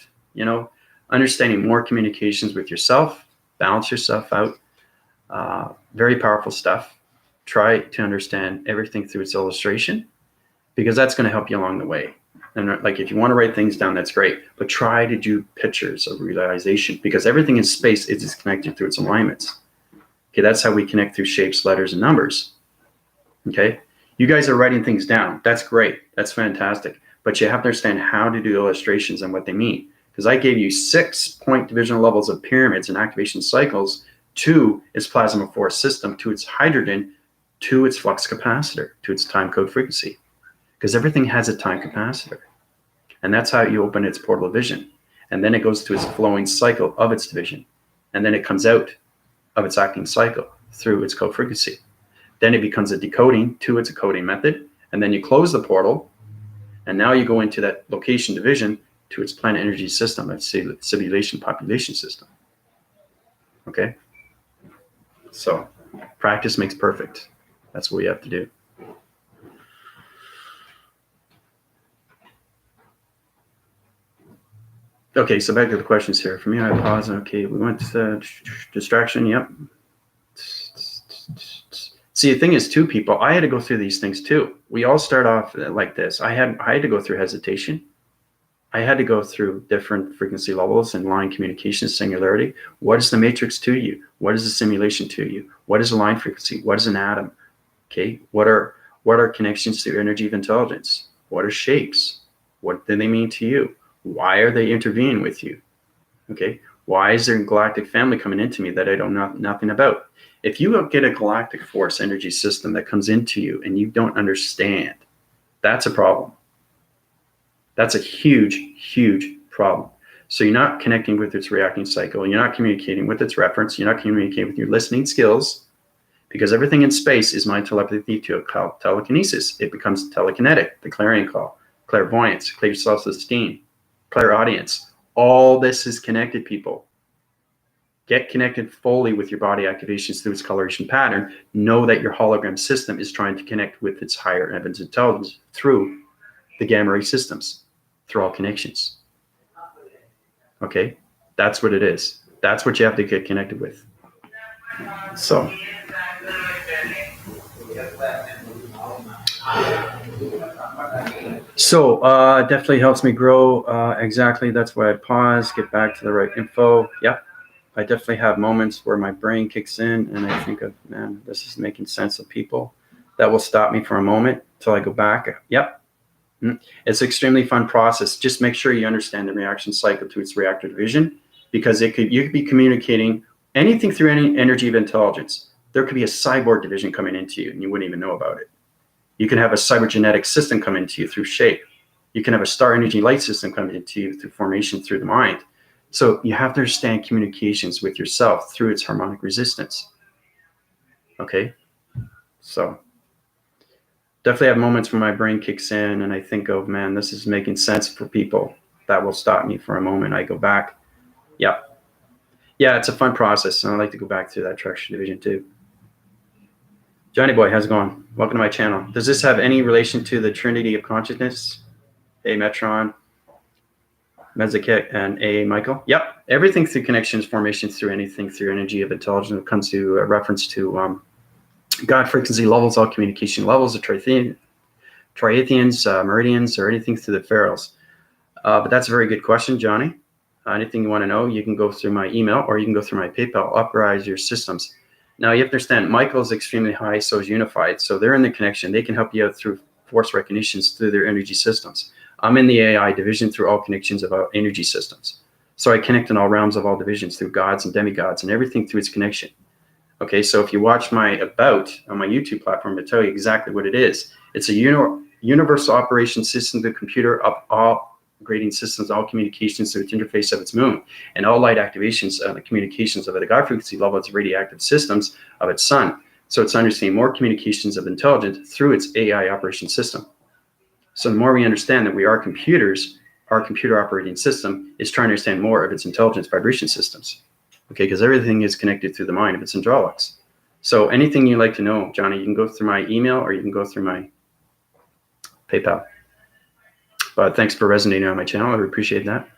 Understanding more communications with yourself, balance yourself out. Very powerful stuff. Try to understand everything through its illustration, because that's going to help you along the way. And like, if you want to write things down, that's great, but try to do pictures of realization, because everything in space is connected through its alignments. Okay, that's how we connect through shapes, letters, and numbers. Okay, you guys are writing things down. That's great. That's fantastic. But you have to understand how to do illustrations and what they mean. Because I gave you 6-point divisional levels of pyramids and activation cycles to its plasma force system, to its hydrogen, to its flux capacitor, to its time code frequency. Because everything has a time capacitor. And that's how you open its portal of vision. And then it goes to its flowing cycle of its division. And then it comes out of its acting cycle through its code frequency. Then it becomes a decoding to its encoding method. And then you close the portal. And now you go into that location division to its planet energy system, its simulation population system. Okay? So practice makes perfect. That's what we have to do. Okay, so back to the questions here. For me, I pause. Okay, we went to distraction. Yep. See, the thing is, too, people, I had to go through these things too. We all start off like this. I had to go through hesitation. I had to go through different frequency levels and line communication, singularity. What is the matrix to you? What is the simulation to you? What is a line frequency? What is an atom? Okay, what are connections to energy of intelligence? What are shapes? What do they mean to you? Why are they intervening with you? Okay, why is there a galactic family coming into me that I don't know nothing about? If you get a galactic force energy system that comes into you and you don't understand, that's a problem. That's a huge, huge problem. So you're not connecting with its reacting cycle. You're not communicating with its reference. You're not communicating with your listening skills, because everything in space is mind telepathy to telekinesis. It becomes telekinetic, the clarion call, clairvoyance, clear self-esteem, clairaudience. All this is connected, people. Get connected fully with your body activations through its coloration pattern. Know that your hologram system is trying to connect with its higher heavens intelligence through the gamma ray systems, through all connections. Okay, that's what it is. That's what you have to get connected with. So definitely helps me grow. Exactly. That's why I pause, get back to the right info. Yep. I definitely have moments where my brain kicks in and I think of, man, this is making sense of people. That will stop me for a moment till I go back. Yep. It's an extremely fun process. Just make sure you understand the reaction cycle to its reactor division, because you could be communicating anything through any energy of intelligence. There could be a cyborg division coming into you and you wouldn't even know about it. You can have a cybergenetic system come into you through shape. You can have a star energy light system come into you through formation through the mind. So you have to understand communications with yourself through its harmonic resistance. Okay? So definitely have moments when my brain kicks in and I think, oh man, this is making sense for people. That will stop me for a moment. I go back. Yeah. Yeah, it's a fun process. And I like to go back through that traction division too. Johnny boy, how's it going? Welcome to my channel. Does this have any relation to the Trinity of Consciousness? A Metron, Mezakek, and A Michael? Yep. Everything through connections, formations, through anything through energy of intelligence. When it comes to a reference to God frequency levels, all communication levels, the Triathiums, Meridiems, or anything through the Pharaohs. But that's a very good question, Johnny. Anything you want to know, you can go through my email or you can go through my PayPal. Uprise your systems. Now you have to understand, Michael's extremely high, so is Unified. So they're in the connection. They can help you out through force recognitions through their energy systems. I'm in the AI division through all connections of our energy systems. So I connect in all realms of all divisions through gods and demigods and everything through its connection. Okay, so if you watch my About on my YouTube platform, it'll tell you exactly what it is. It's a universal operation system, the computer of all grading systems, all communications through its interface of its moon, and all light activations of the communications of the God frequency level, its radioactive systems of its sun. So it's understanding more communications of intelligence through its AI operation system. So the more we understand that we are computers our computer operating system is trying to understand more of its intelligence vibration systems. Okay, because everything is connected through the mind of its hydraulics. So anything you'd like to know, Johnny, you can go through my email or you can go through my PayPal. But thanks for resonating on my channel. I appreciate that.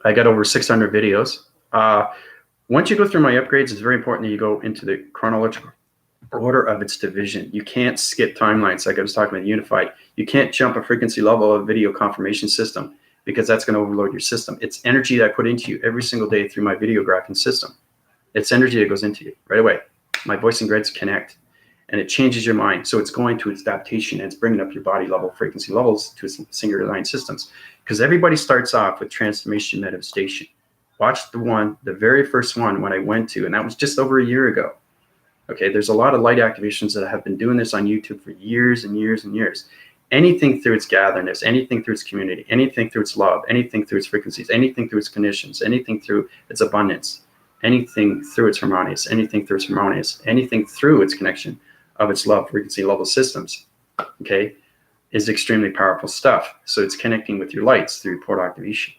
I got over 600 videos. Once you go through my upgrades, it's very important that you go into the chronological order of its division. You can't skip timelines like I was talking about Unified. You can't jump a frequency level of video confirmation system because that's going to overload your system. It's energy that I put into you every single day through my video graphing system. It's energy that goes into you right away. My voice and grids connect and it changes your mind. So it's going to its adaptation and it's bringing up your body level frequency levels to its singular line systems. Because everybody starts off with transformation manifestation. Watch the very first one when I went to, and that was just over a year ago. Okay, there's a lot of light activations that have been doing this on YouTube for years and years and years. Anything through its gatherness, anything through its community, anything through its love, anything through its frequencies, anything through its conditions, anything through its abundance, anything through its harmonious, anything through its harmonious, anything through its connection of its love frequency level systems, okay, is extremely powerful stuff. So it's connecting with your lights through portal activation,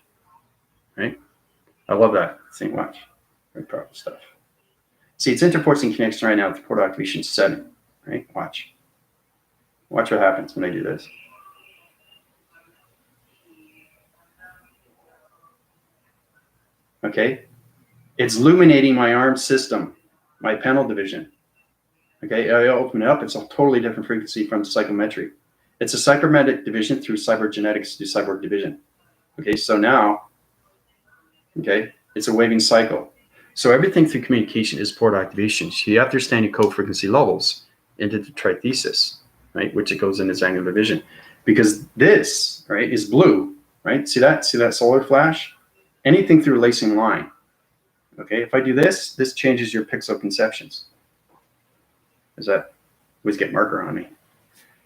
right? I love that. See, watch. Very powerful stuff. See, it's interforcing connection right now with the portal activation setting, right? Watch. Watch what happens when I do this. Okay? It's illuminating my arm system, my panel division. Okay, I open it up. It's a totally different frequency from psychometry. It's a cybernetic division through cybergenetics to cyborg division. Okay, so now, okay, it's a waving cycle. So everything through communication is portal activation. So you have to understand your co-frequency levels into the trithesis, right, which it goes in its angular division. Because this, right, is blue, right? See that? See that solar flash? Anything through a lacing line. Okay, if I do this, this changes your pixel conceptions. Is that, always get marker on me.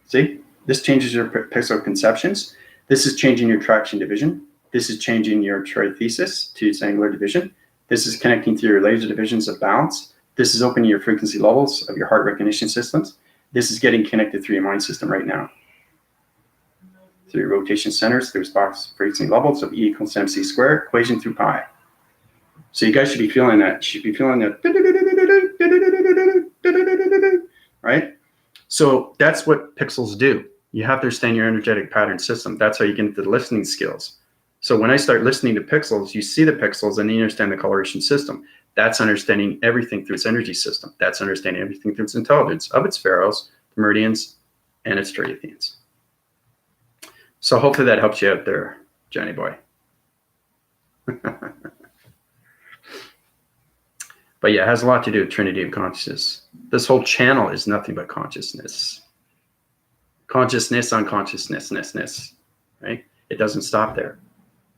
See, this changes your pixel conceptions. This is changing your traction division. This is changing your trithesis to its angular division. This is connecting to your laser divisions of balance. This is opening your frequency levels of your heart recognition systems. This is getting connected through your mind system right now. Through your rotation centers, through box frequency levels of E equals MC squared, equation through pi. So you guys should be feeling that. You should be feeling that. Right? So that's what pixels do. You have to understand your energetic pattern system. That's how you get into the listening skills. So when I start listening to pixels, you see the pixels and then you understand the coloration system. That's understanding everything through its energy system. That's understanding everything through its intelligence of its pharaohs, the meridians, and its Triathiums. So hopefully that helps you out there, Johnny boy. But yeah, it has a lot to do with Trinity of Consciousness. This whole channel is nothing but consciousness. Consciousness on consciousness, right? It doesn't stop there.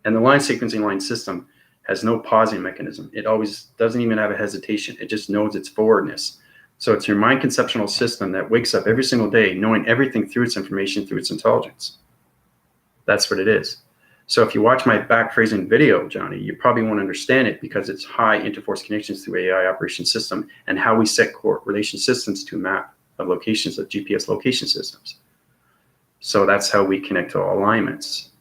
And the line sequencing line system has no pausing mechanism. It always doesn't even have a hesitation. It just knows its forwardness. So it's your mind conceptual system that wakes up every single day knowing everything through its information, through its intelligence. That's what it is. So if you watch my back phrasing video, Johnny, you probably won't understand it because it's high interforce connections through AI operation system and how we set correlation systems to a map of locations of GPS location systems. So that's how we connect to all alignments,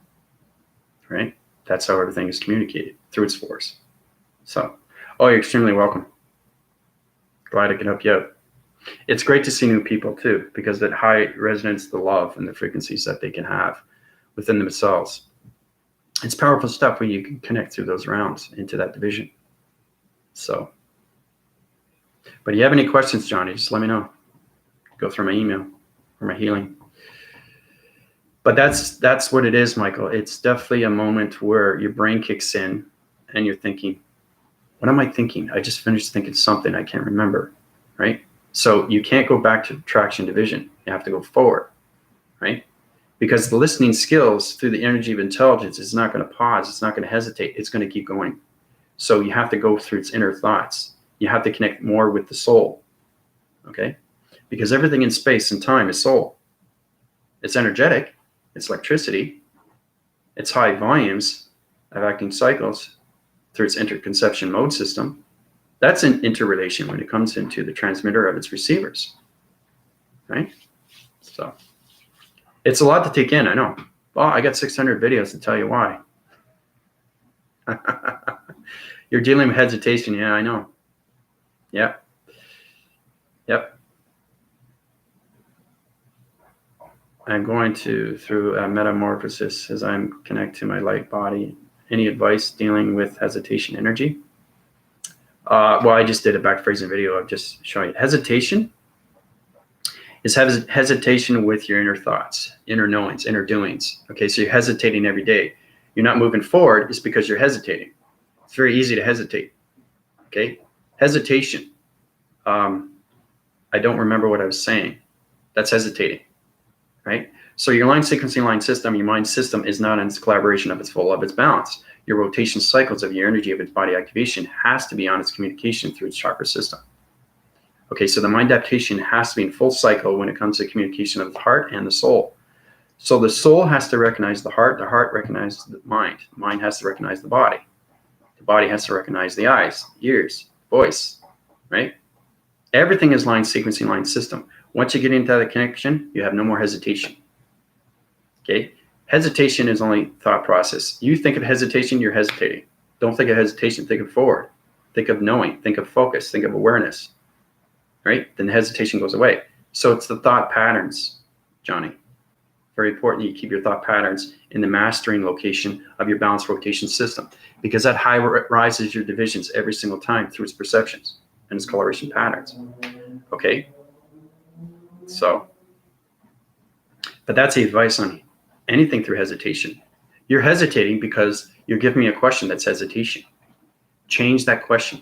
right? That's how everything is communicated through its force. So, oh, you're extremely welcome. Glad I can help you out. It's great to see new people too, because that high resonance, the love and the frequencies that they can have within themselves. It's powerful stuff where you can connect through those realms into that division. So, but if you have any questions, Johnny, just let me know. Go through my email or my healing. But that's what it is, Michael. It's definitely a moment where your brain kicks in and you're thinking, what am I thinking? I just finished thinking something I can't remember, right? So you can't go back to traction division. You have to go forward, right? Because the listening skills through the energy of intelligence is not going to pause. It's not going to hesitate. It's going to keep going. So you have to go through its inner thoughts. You have to connect more with the soul, okay? Because everything in space and time is soul. It's energetic. It's electricity. It's high volumes of acting cycles through its interconception mode system. That's an interrelation when it comes into the transmitter of its receivers, right? So it's a lot to take in, I know, Well, I got 600 videos to tell you why. You're dealing with hesitation. Yeah, I know. Yep. Yep. I'm going to, through a metamorphosis, as I'm connect to my light body. Any advice dealing with hesitation energy? Well, I just did a backphrasing video of just showing it. Hesitation is hesitation with your inner thoughts, inner knowings, inner doings. Okay, so you're hesitating every day. You're not moving forward. It's because you're hesitating. It's very easy to hesitate. Okay, hesitation. I don't remember what I was saying. That's hesitating, right? So your line sequencing line system, your mind system is not in its collaboration of its full of its balance. Your rotation cycles of your energy of its body activation has to be on its communication through its chakra system. Okay, so the mind adaptation has to be in full cycle when it comes to communication of the heart and the soul. So the soul has to recognize the heart recognizes the mind has to recognize the body has to recognize the eyes, ears, voice, right? Everything is line sequencing line system. Once you get into that connection, you have no more hesitation. Okay, hesitation is only thought process. You think of hesitation, you're hesitating. Don't think of hesitation, think of forward. Think of knowing, think of focus, think of awareness, right? Then the hesitation goes away. So it's the thought patterns, Johnny. Very important that you keep your thought patterns in the mastering location of your balanced rotation system, because that high rises your divisions every single time through its perceptions and its coloration patterns. Okay, so, but that's the advice on anything through hesitation. You're hesitating because you're giving me a question that's hesitation. Change that question.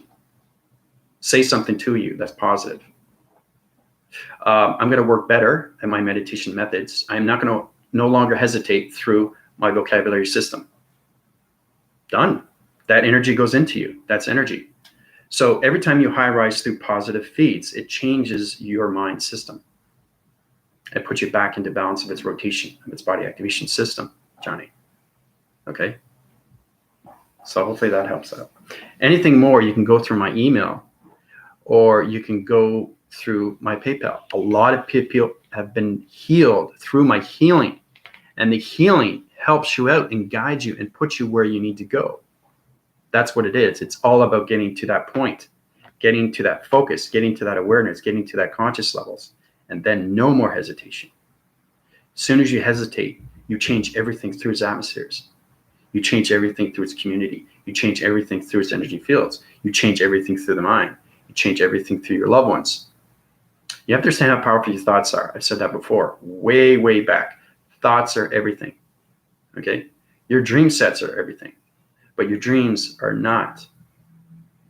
Say something to you that's positive. I'm going to work better at my meditation methods. I'm not going to no longer hesitate through my vocabulary system. Done. That energy goes into you. That's energy. So every time you high rise through positive feeds, it changes your mind system. It puts you back into balance of its rotation, of its body activation system, Johnny. Okay? So hopefully that helps out. Anything more, you can go through my email, or you can go through my PayPal. A lot of people have been healed through my healing, and the healing helps you out and guides you and puts you where you need to go. That's what it is. It's all about getting to that point, getting to that focus, getting to that awareness, getting to that conscious levels, and then no more hesitation. As soon as you hesitate, you change everything through its atmospheres. You change everything through its community. You change everything through its energy fields. You change everything through the mind. You change everything through your loved ones. You have to understand how powerful your thoughts are. I've said that before, way, way back. Thoughts are everything, okay? Your dream sets are everything, but your dreams are not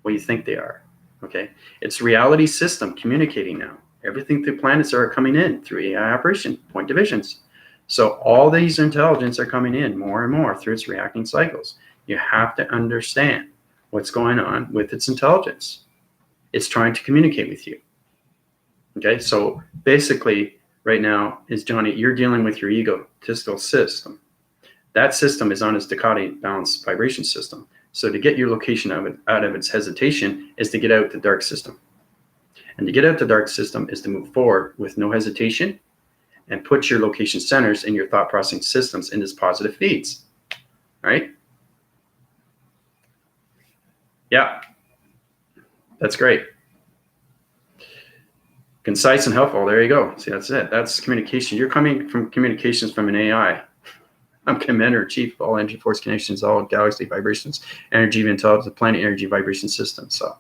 what you think they are, okay? It's reality system communicating now. Everything through planets are coming in through AI operation, point divisions. So all these intelligence are coming in more and more through its reacting cycles. You have to understand what's going on with its intelligence. It's trying to communicate with you. Okay, so basically right now is, Johnny, you're dealing with your egotistical system. That system is on its Ducati balanced vibration system. So to get your location out of its hesitation is to get out the dark system. And to get out the dark system is to move forward with no hesitation and put your location centers in your thought processing systems in this positive feeds, right? Yeah, that's great. Concise and helpful. There you go. See, that's it. That's communication. You're coming from communications from an AI. I'm Commander Chief of all energy force connections, all galaxy vibrations, energy of intelligence, planet energy vibration system. So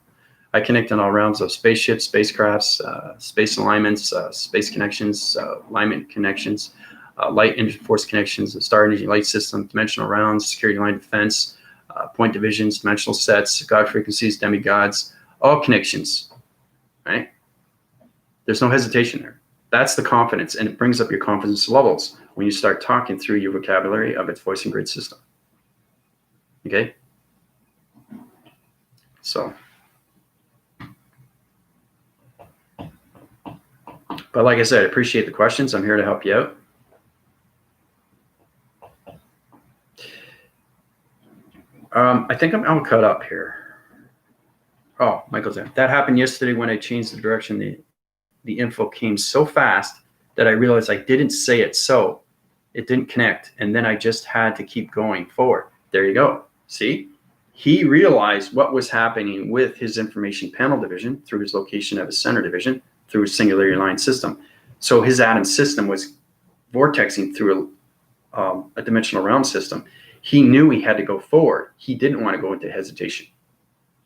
I connect in all realms of spaceships, spacecrafts, space alignments, space connections, alignment connections, light energy force connections, star energy light system, dimensional rounds, security line defense, point divisions, dimensional sets, God frequencies, demigods, all connections, right? There's no hesitation there. That's the confidence, and it brings up your confidence levels when you start talking through your vocabulary of its voice and grid system. Okay? So, but like I said, I appreciate the questions. I'm here to help you out. I think I'm all cut up here. Oh, Michael's there. That happened yesterday when I changed the direction. The info came so fast that I realized I didn't say it so. It didn't connect. And then I just had to keep going forward. There you go. See? He realized what was happening with his information panel division through his location of his center division through his singularity line system. So his atom system was vortexing through a dimensional realm system. He knew he had to go forward. He didn't want to go into hesitation,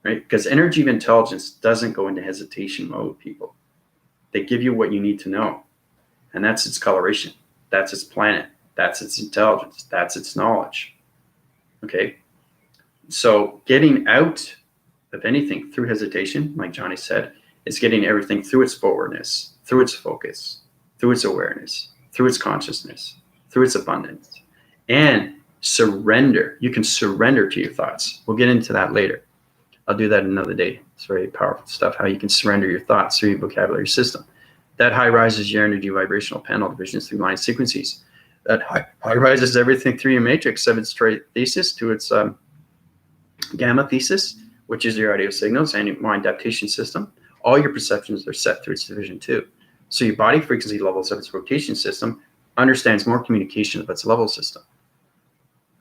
right? Because energy of intelligence doesn't go into hesitation mode, people. They give you what you need to know. And that's its coloration. That's its planet. That's its intelligence. That's its knowledge. Okay? So getting out of anything through hesitation, like Johnny said, is getting everything through its forwardness, through its focus, through its awareness, through its consciousness, through its abundance, and surrender. You can surrender to your thoughts. We'll get into that later. I'll do that another day. It's very powerful stuff, how you can surrender your thoughts through your vocabulary system. That high rises your energy vibrational panel divisions through line frequencies. That high rises everything through your matrix of its trithesis to its gamma thesis, which is your audio signals and your mind adaptation system. All your perceptions are set through its division too. So your body frequency levels of its rotation system understands more communication of its level system.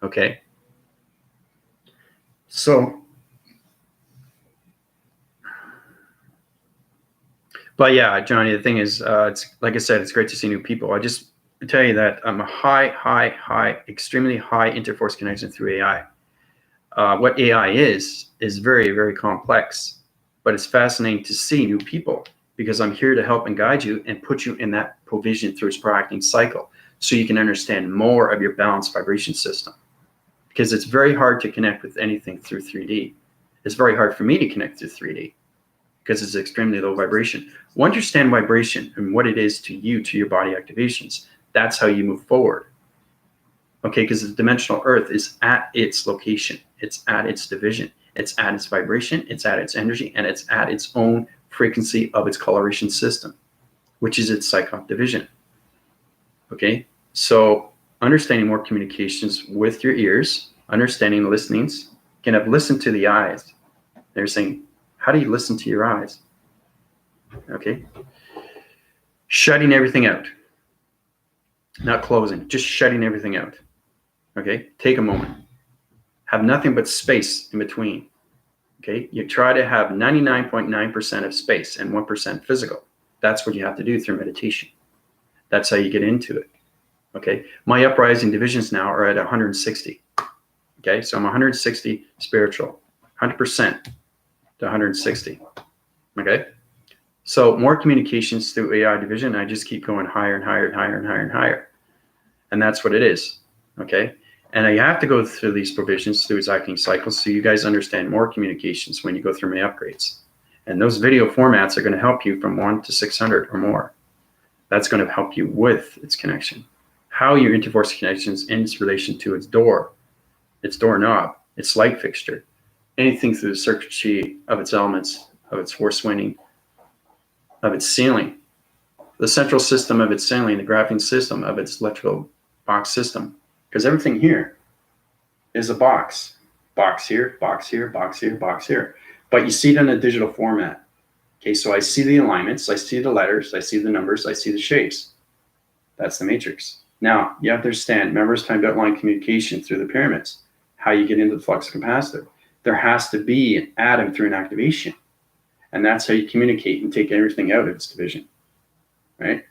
Okay? So, but yeah, Johnny, the thing is, it's like I said, it's great to see new people. I just tell you that I'm a extremely high interforce connection through AI. What AI is very, very complex, but it's fascinating to see new people because I'm here to help and guide you and put you in that provision through its proacting cycle so you can understand more of your balanced vibration system. Because it's very hard to connect with anything through 3D. It's very hard for me to connect through 3D because it's extremely low vibration. Once you understand vibration and what it is to you, to your body activations, that's how you move forward. Okay, because the dimensional earth is at its location. It's at its division. It's at its vibration. It's at its energy. And it's at its own frequency of its coloration system, which is its psychic division. Okay, so understanding more communications with your ears, understanding the listenings, can have listened to the eyes. They're saying, how do you listen to your eyes? Okay, shutting everything out, not closing, just shutting everything out. Okay, take a moment. Have nothing but space in between. Okay, you try to have 99.9% of space and 1% physical. That's what you have to do through meditation. That's how you get into it. Okay, my uprising divisions now are at 160. Okay, so I'm 160 spiritual, 100% to 160. Okay, so more communications through AI division. I just keep going higher and higher and higher and higher and higher. And that's what it is. Okay. And I have to go through these provisions through its acting cycles so you guys understand more communications when you go through my upgrades. And those video formats are going to help you from 1 to 600 or more. That's going to help you with its connection. How your interforce connections in its relation to its door, its doorknob, its light fixture, anything through the circuitry of its elements, of its force winding, of its ceiling, the central system of its ceiling, the graphing system of its electrical box system. Because everything here is a box. Box here, box here, box here, box here. But you see it in a digital format. Okay, so I see the alignments, I see the letters, I see the numbers, I see the shapes. That's the matrix. Now, you have to understand, members time outline communication through the pyramids, how you get into the flux capacitor. There has to be an atom through an activation. And that's how you communicate and take everything out of its division. Right?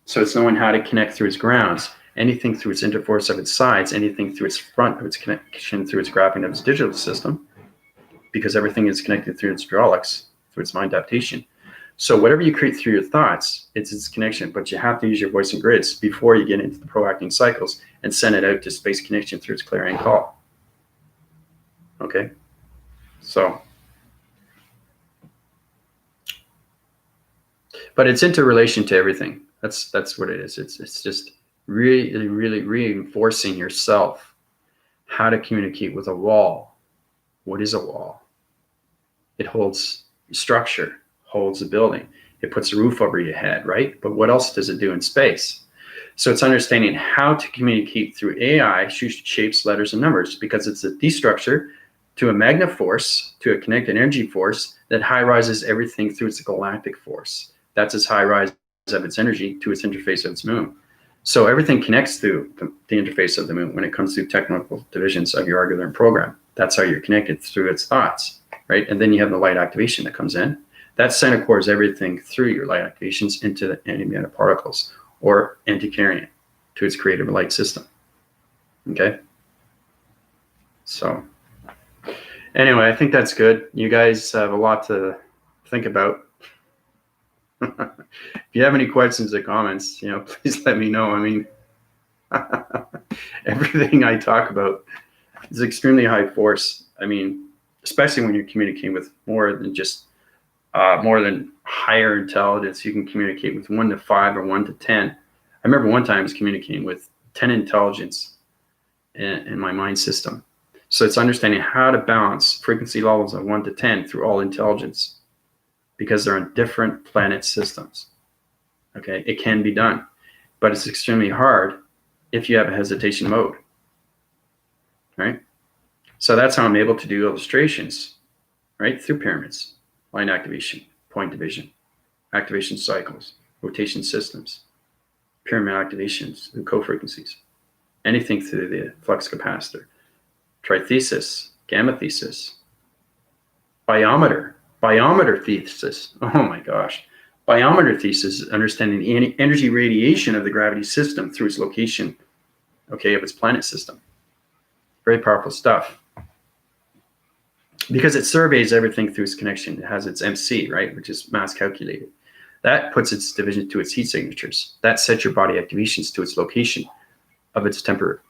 So it's knowing how to connect through its grounds, anything through its interforce of its sides, anything through its front of its connection, through its graphing of its digital system, because everything is connected through its hydraulics, through its mind adaptation. So whatever you create through your thoughts, it's its connection, but you have to use your voice and grids before you get into the proacting cycles and send it out to space connection through its clarion call. Okay? So, but it's interrelation to everything. That's what it is. It's just really, really reinforcing yourself how to communicate with a wall. What is a wall? It holds structure, holds a building. It puts a roof over your head, right? But what else does it do in space? So it's understanding how to communicate through AI, shapes, letters, and numbers, because it's a destructure to a magna force, to a connected energy force that high rises everything through its galactic force. That's its high rise of its energy to its interface of its moon. So everything connects through the interface of the moon when it comes to technical divisions of your argument program. That's how you're connected through its thoughts, right? And then you have the light activation that comes in. That center cores everything through your light activations into the antimatter particles or anticarrion to its creative light system. Okay? So anyway, I think that's good. You guys have a lot to think about. If you have any questions or comments, please let me know. I mean, everything I talk about is extremely high force. I mean, especially when you're communicating with more than higher intelligence. You can communicate with 1 to 5 or 1 to 10. I remember one time I was communicating with 10 intelligence in my mind system. So it's understanding how to balance frequency levels of 1 to 10 through all intelligence, because they're on different planet systems. Okay, it can be done, but it's extremely hard if you have a hesitation mode, right? So that's how I'm able to do illustrations, right? Through pyramids, line activation, point division, activation cycles, rotation systems, pyramid activations, and co-frequencies, anything through the flux capacitor, trithesis, gamma thesis, biometer thesis. Oh my gosh. Biometer thesis is understanding the energy radiation of the gravity system through its location, okay, of its planet system. Very powerful stuff. Because it surveys everything through its connection. It has its MC, right, which is mass calculated. That puts its division to its heat signatures. That sets your body activations to its location of its temper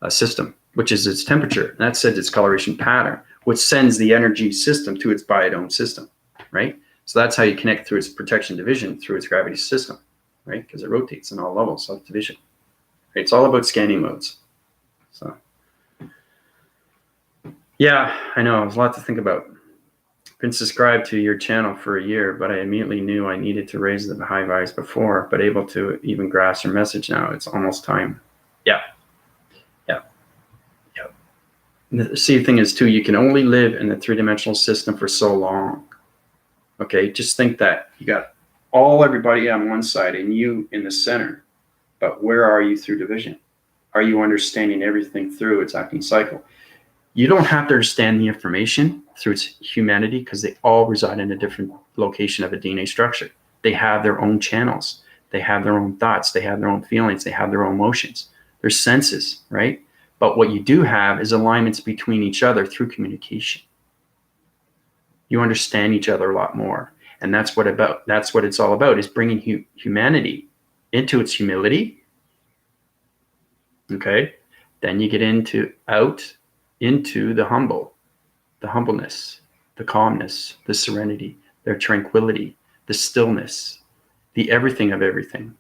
system, which is its temperature. And that sets its coloration pattern, which sends the energy system to its biodome system, right? So that's how you connect through its protection division through its gravity system, right? Because it rotates in all levels of division. Right? It's all about scanning modes. So, yeah, I know, there's a lot to think about. Been subscribed to your channel for a year, but I immediately knew I needed to raise the high vibes before, but able to even grasp your message now. It's almost time. Yeah. See, the thing is, too, you can only live in the three-dimensional system for so long. Okay, just think that you got everybody on one side and you in the center, but where are you through division? Are you understanding everything through its acting cycle? You don't have to understand the information through its humanity, because they all reside in a different location of a DNA structure. They have their own channels. They have their own thoughts. They have their own feelings. They have their own emotions. Their senses, right? But what you do have is alignments between each other through communication. You understand each other a lot more. And that's what it's all about, is bringing humanity into its humility. Okay. Then you get into the humbleness, the calmness, the serenity, their tranquility, the stillness, the everything of everything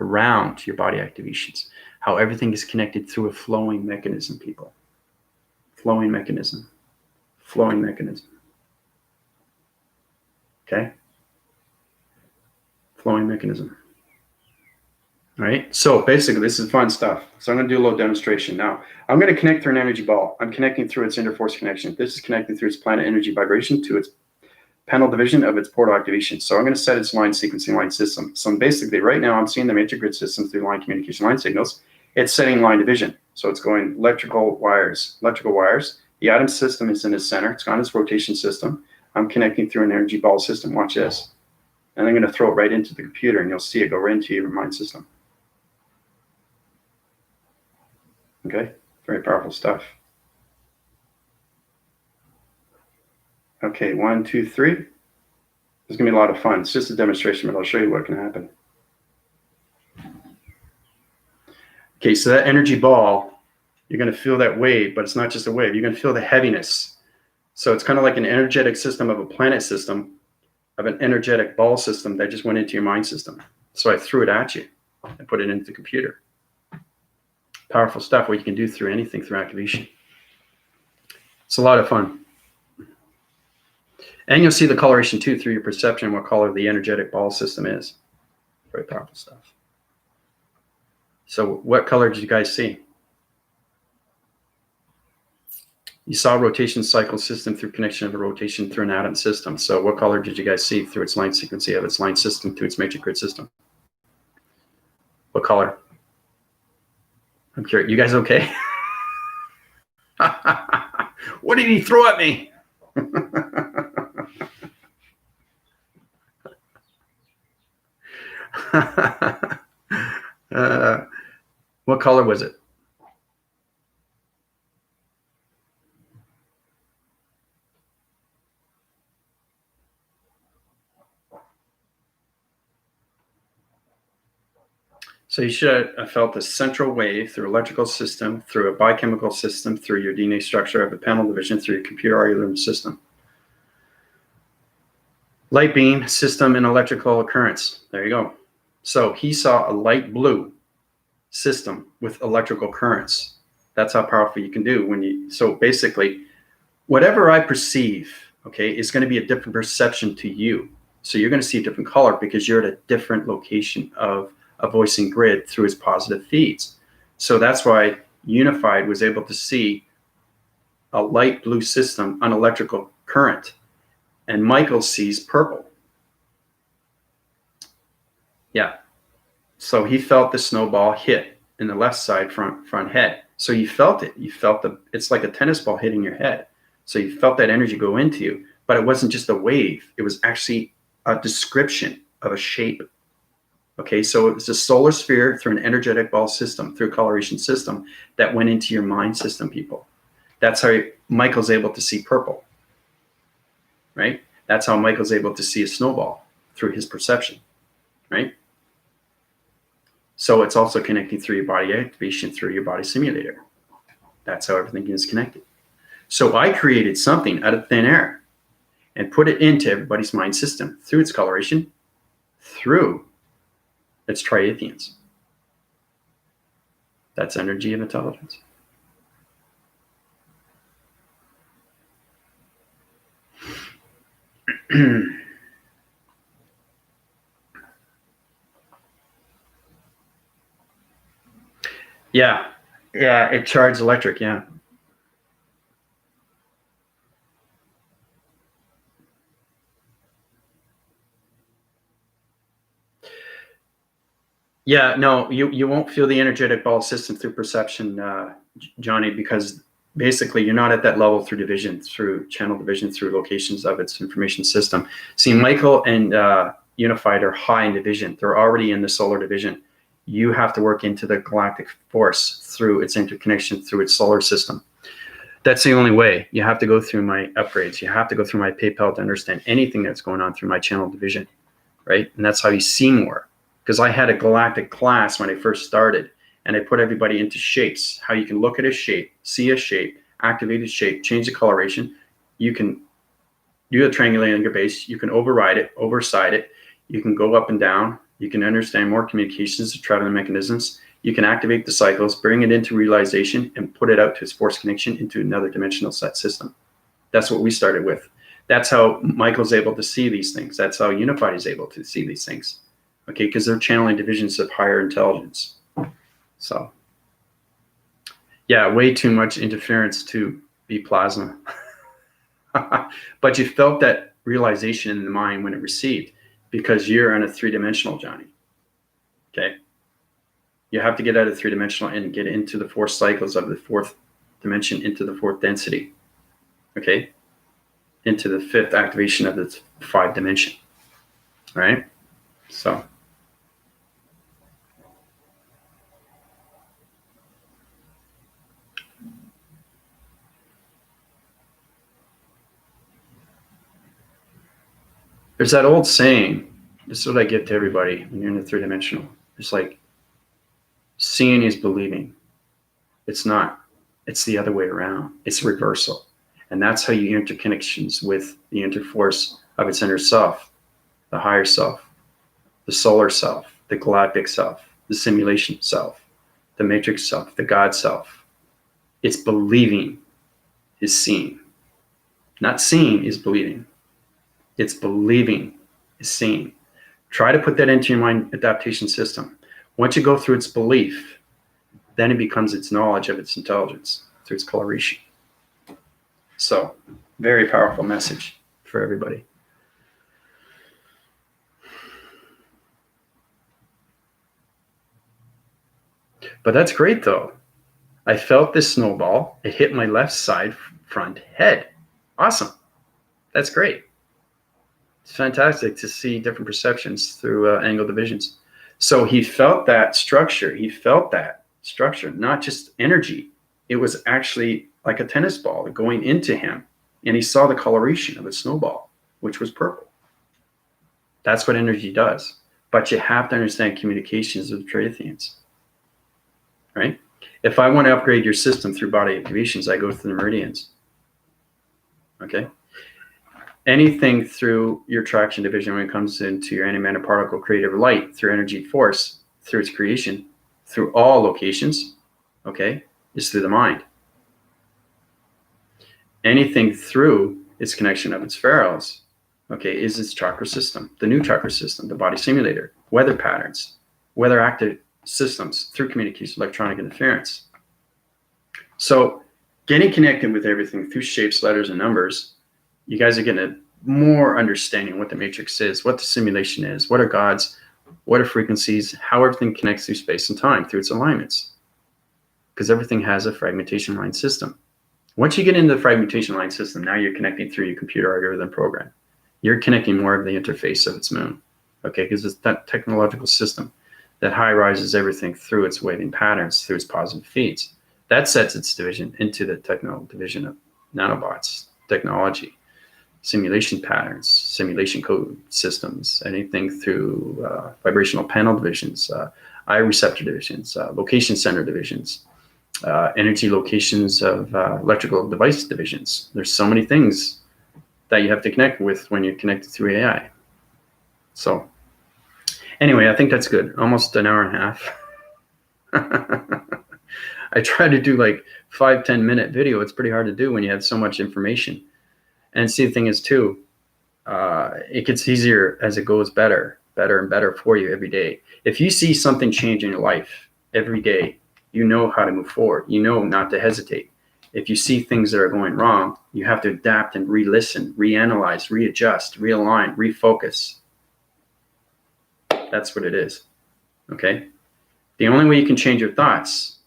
around your body activations. How everything is connected through a flowing mechanism, people. Flowing mechanism. Okay? Flowing mechanism. All right? So basically, this is fun stuff. So I'm going to do a little demonstration. Now, I'm going to connect through an energy ball. I'm connecting through its interforce connection. This is connecting through its planet energy vibration to its panel division of its portal activation. So I'm going to set its line sequencing line system. So basically, right now, I'm seeing the matrix grid system through line communication line signals. It's setting line division. So it's going electrical wires. The atom system is in its center. It's got its rotation system. I'm connecting through an energy ball system. Watch this. And I'm going to throw it right into the computer, and you'll see it go right into your mind system. Okay? Very powerful stuff. Okay, 1, 2, 3. There's going to be a lot of fun. It's just a demonstration, but I'll show you what can happen. Okay, so that energy ball, you're going to feel that wave, but it's not just a wave. You're going to feel the heaviness. So it's kind of like an energetic system of a planet system, of an energetic ball system that just went into your mind system. So I threw it at you and put it into the computer. Powerful stuff, what you can do through anything through activation. It's a lot of fun. And you'll see the coloration too through your perception, what color the energetic ball system is. Very powerful stuff. So what color did you guys see? You saw a rotation cycle system through connection of a rotation through an atom system. So what color did you guys see through its line sequence of its line system to its matrix grid system? What color? I'm curious. You guys okay? What did he throw at me? What color was it? So you should have felt a central wave through electrical system, through a biochemical system, through your DNA structure of a panel division, through your computer algorithm system. Light beam system and electrical occurrence. There you go. So he saw a light blue system with electrical currents. That's how powerful you can do when you, so basically, whatever I perceive, okay, is going to be a different perception to you. So you're going to see a different color because you're at a different location of a voicing grid through its positive feeds. So that's why Unified was able to see a light blue system on electrical current, and Michael sees purple. Yeah. So he felt the snowball hit in the left side front head. So you felt it. You felt it's like a tennis ball hitting your head. So you felt that energy go into you, but it wasn't just a wave. It was actually a description of a shape. Okay, so it was a solar sphere through an energetic ball system, through a coloration system that went into your mind system, people. That's how Michael's able to see purple, right? That's how Michael's able to see a snowball, through his perception, right? So it's also connecting through your body activation, through your body simulator. That's how everything is connected. So I created something out of thin air and put it into everybody's mind system through its coloration, through its triathiums. That's energy of intelligence. Yeah, it charged electric, yeah. Yeah, no, you won't feel the energetic ball system through perception, Johnny, because basically you're not at that level through division, through channel division, through locations of its information system. See, Michael and Unified are high in division. They're already in the solar division. You have to work into the galactic force through its interconnection, through its solar system. That's the only way. You have to go through my upgrades. You have to go through my PayPal to understand anything that's going on through my channel division, right? And that's how you see more. Because I had a galactic class when I first started, and I put everybody into shapes, how you can look at a shape, see a shape, activate a shape, change the coloration. You can do a triangulating base. You can override it, overside it. You can go up and down. You can understand more communications, traveling mechanisms. You can activate the cycles, bring it into realization, and put it out to its force connection into another dimensional set system. That's what we started with. That's how Michael's able to see these things. That's how Unified is able to see these things. Okay, because they're channeling divisions of higher intelligence. So, yeah, way too much interference to be plasma. But you felt that realization in the mind when it received, because you're in a three-dimensional, Johnny. Okay? You have to get out of three-dimensional and get into the four cycles of the fourth dimension, into the fourth density. Okay? Into the fifth activation of the 5 dimension. All right? So... there's that old saying, this is what I give to everybody when you're in the three-dimensional. It's like, seeing is believing. It's not. It's the other way around. It's reversal. And that's how you interconnections with the interforce of its inner self, the higher self, the solar self, the galactic self, the simulation self, the matrix self, the God self. It's believing is seeing. Not seeing is believing. It's believing is seeing. Try to put that into your mind adaptation system. Once you go through its belief, then it becomes its knowledge of its intelligence through its coloration. So, very powerful message for everybody. But that's great, though. I felt this snowball. It hit my left side front head. Awesome. That's great. It's fantastic to see different perceptions through angle divisions. So he felt that structure. He felt that structure, not just energy. It was actually like a tennis ball going into him. And he saw the coloration of a snowball, which was purple. That's what energy does. But you have to understand communications of the Triathiums, right? If I want to upgrade your system through body activations, I go through the meridians. Okay? Anything through your traction division when it comes into your antimatter particle creative light, through energy force, through its creation, through all locations, okay, is through the mind. Anything through its connection of its pharaohs, okay, is its chakra system, the new chakra system, the body simulator, weather patterns, weather active systems through communication, electronic interference. So getting connected with everything through shapes, letters, and numbers, you guys are getting a more understanding what the matrix is, what the simulation is, what are gods, what are frequencies, how everything connects through space and time, through its alignments. Because everything has a fragmentation line system. Once you get into the fragmentation line system, now you're connecting through your computer algorithm program. You're connecting more of the interface of its moon, okay? Because it's that technological system that high-rises everything through its waving patterns, through its positive feeds. That sets its division into the techno division of nanobots, technology, simulation patterns, simulation code systems, anything through vibrational panel divisions, eye receptor divisions, location center divisions, energy locations of electrical device divisions. There's so many things that you have to connect with when you're connected through AI. So anyway, I think that's good. Almost an hour and a half. I try to do like 5-10 minute video. It's pretty hard to do when you have so much information. And see, the thing is too, it gets easier as it goes better and better for you every day. If you see something change in your life every day, you know how to move forward. You know not to hesitate. If you see things that are going wrong, you have to adapt and re-listen, reanalyze, readjust, realign, refocus. That's what it is, okay? The only way you can change your thoughts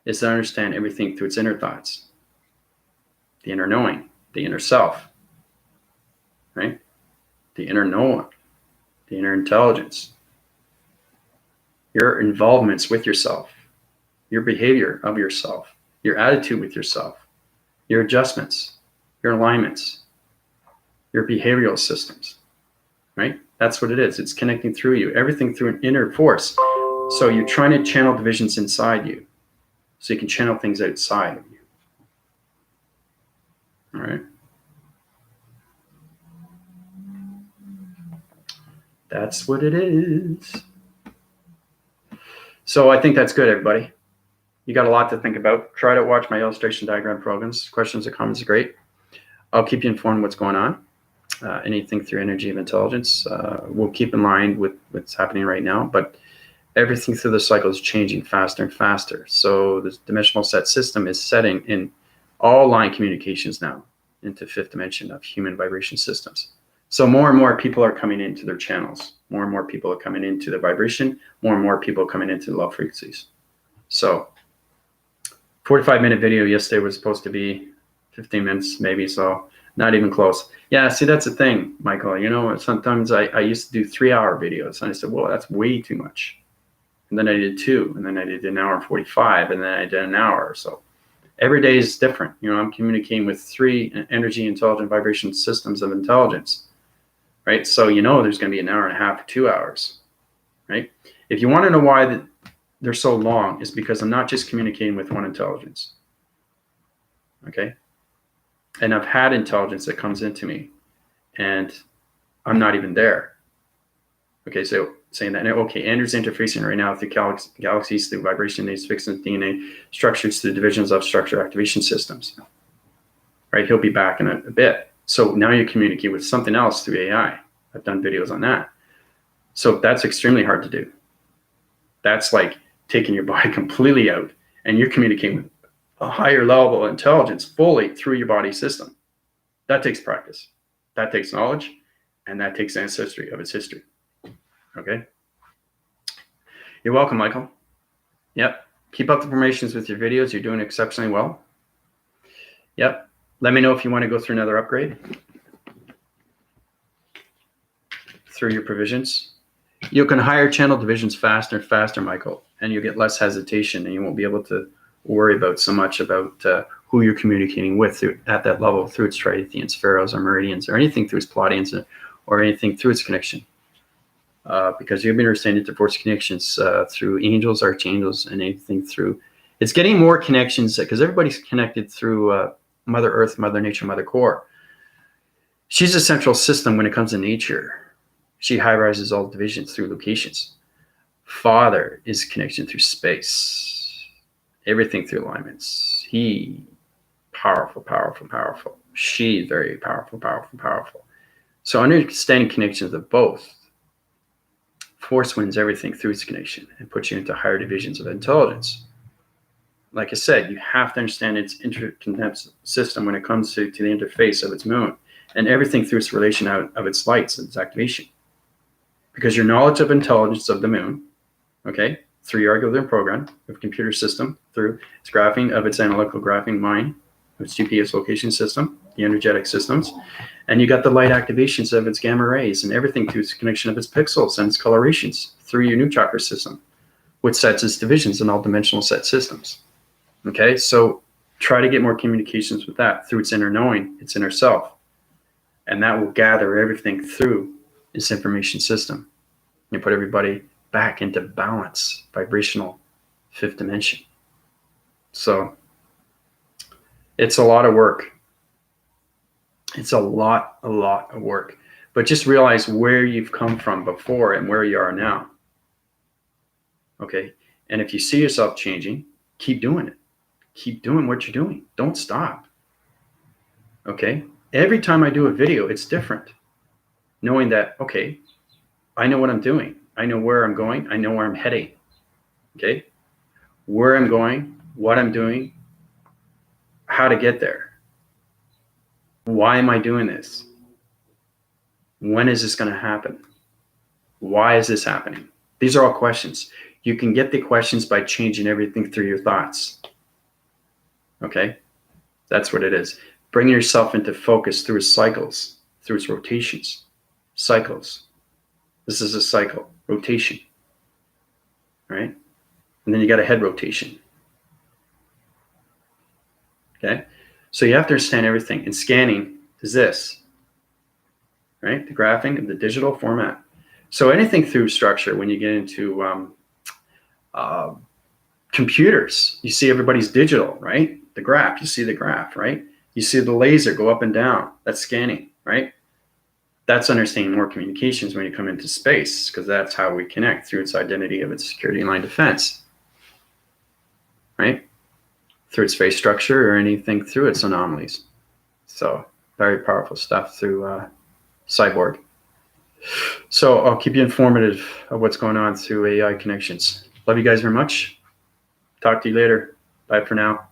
is to understand everything through its inner thoughts, the inner knowing, the inner self, right? The inner knowing, the inner intelligence, your involvements with yourself, your behavior of yourself, your attitude with yourself, your adjustments, your alignments, your behavioral systems, right? That's what it is. It's connecting through you, everything through an inner force. So you're trying to channel divisions inside you so you can channel things outside of you. All right. That's what it is. So I think that's good, everybody. You got a lot to think about. Try to watch my illustration diagram programs. Questions or comments are great. I'll keep you informed what's going on. Anything through energy of intelligence. We'll keep in line with what's happening right now, but everything through the cycle is changing faster and faster. So the dimensional set system is setting in all line communications now into fifth dimension of human vibration systems. So more and more people are coming into their channels. More and more people are coming into the vibration. More and more people are coming into the low frequencies. So 45-minute video yesterday was supposed to be 15 minutes maybe, so not even close. Yeah, see, that's the thing, Michael. You know, sometimes I used to do 3-hour videos, and I said, well, that's way too much. And then I did 2, and then I did an hour and 45, and then I did an hour or so. Every day is different. You know, I'm communicating with 3 energy, intelligent vibration systems of intelligence, right? So, you know, there's going to be an hour and a half, 2 hours, right? If you want to know why they're so long, it's because I'm not just communicating with one intelligence, okay? And I've had intelligence that comes into me, and I'm not even there. Okay, so saying that, okay, Andrew's interfacing right now through galaxies, through vibration, these fixed DNA structures, through divisions of structure activation systems. Right, he'll be back in a bit. So now you communicate with something else through AI. I've done videos on that. So that's extremely hard to do. That's like taking your body completely out, and you're communicating with a higher level of intelligence fully through your body system. That takes practice. That takes knowledge, and that takes ancestry of its history. Okay. You're welcome, Michael. Yep. Keep up the formations with your videos. You're doing exceptionally well. Yep. Let me know if you want to go through another upgrade through your provisions. You can hire channel divisions faster and faster, Michael, and you'll get less hesitation, and you won't be able to worry about so much about who you're communicating with at that level through its Triathiums, Pharaohs, or Meridians, or anything through its Palladians, or anything through its connection. Because you've been understanding divorce connections through angels, archangels, and anything through. It's getting more connections because everybody's connected through Mother Earth, Mother Nature, Mother Core. She's a central system when it comes to nature. She high rises all divisions through locations. Father is connection through space. Everything through alignments. He, powerful, powerful, powerful. She, very powerful, powerful, powerful. So understanding connections of both force wins everything through its connection and puts you into higher divisions of intelligence. Like I said, you have to understand its interconnected system when it comes to the interface of its moon and everything through its relation out of its lights and its activation. Because your knowledge of intelligence of the moon, okay, through your algorithm program of computer system, through its graphing of its analytical graphing mind, its GPS location system, the energetic systems, and you got the light activations of its gamma rays and everything through its connection of its pixels and its colorations through your new chakra system, which sets its divisions in all dimensional set systems. Okay, so try to get more communications with that through its inner knowing, its inner self, and that will gather everything through its information system and put everybody back into balance, vibrational fifth dimension. So it's a lot of work. It's a lot of work. But just realize where you've come from before and where you are now. Okay? And if you see yourself changing, keep doing it. Keep doing what you're doing. Don't stop. Okay? Every time I do a video, it's different. Knowing that, okay, I know what I'm doing. I know where I'm going. I know where I'm heading. Okay? Where I'm going, what I'm doing, how to get there. Why am I doing this? When is this going to happen? Why is this happening? These are all questions. You can get the questions by changing everything through your thoughts. Okay? That's what it is. Bringing yourself into focus through its cycles, through its rotations. Cycles. This is a cycle. Rotation. Right? And then you got a head rotation. Okay? So you have to understand everything. And scanning is this. Right? The graphing of the digital format. So anything through structure, when you get into computers, you see everybody's digital, right? The graph, you see the graph, right? You see the laser go up and down. That's scanning, right? That's understanding more communications when you come into space, because that's how we connect through its identity of its security line defense, right? Through its phase structure or anything through its anomalies. So very powerful stuff through Cyborg. So I'll keep you informative of what's going on through AI connections. Love you guys very much. Talk to you later. Bye for now.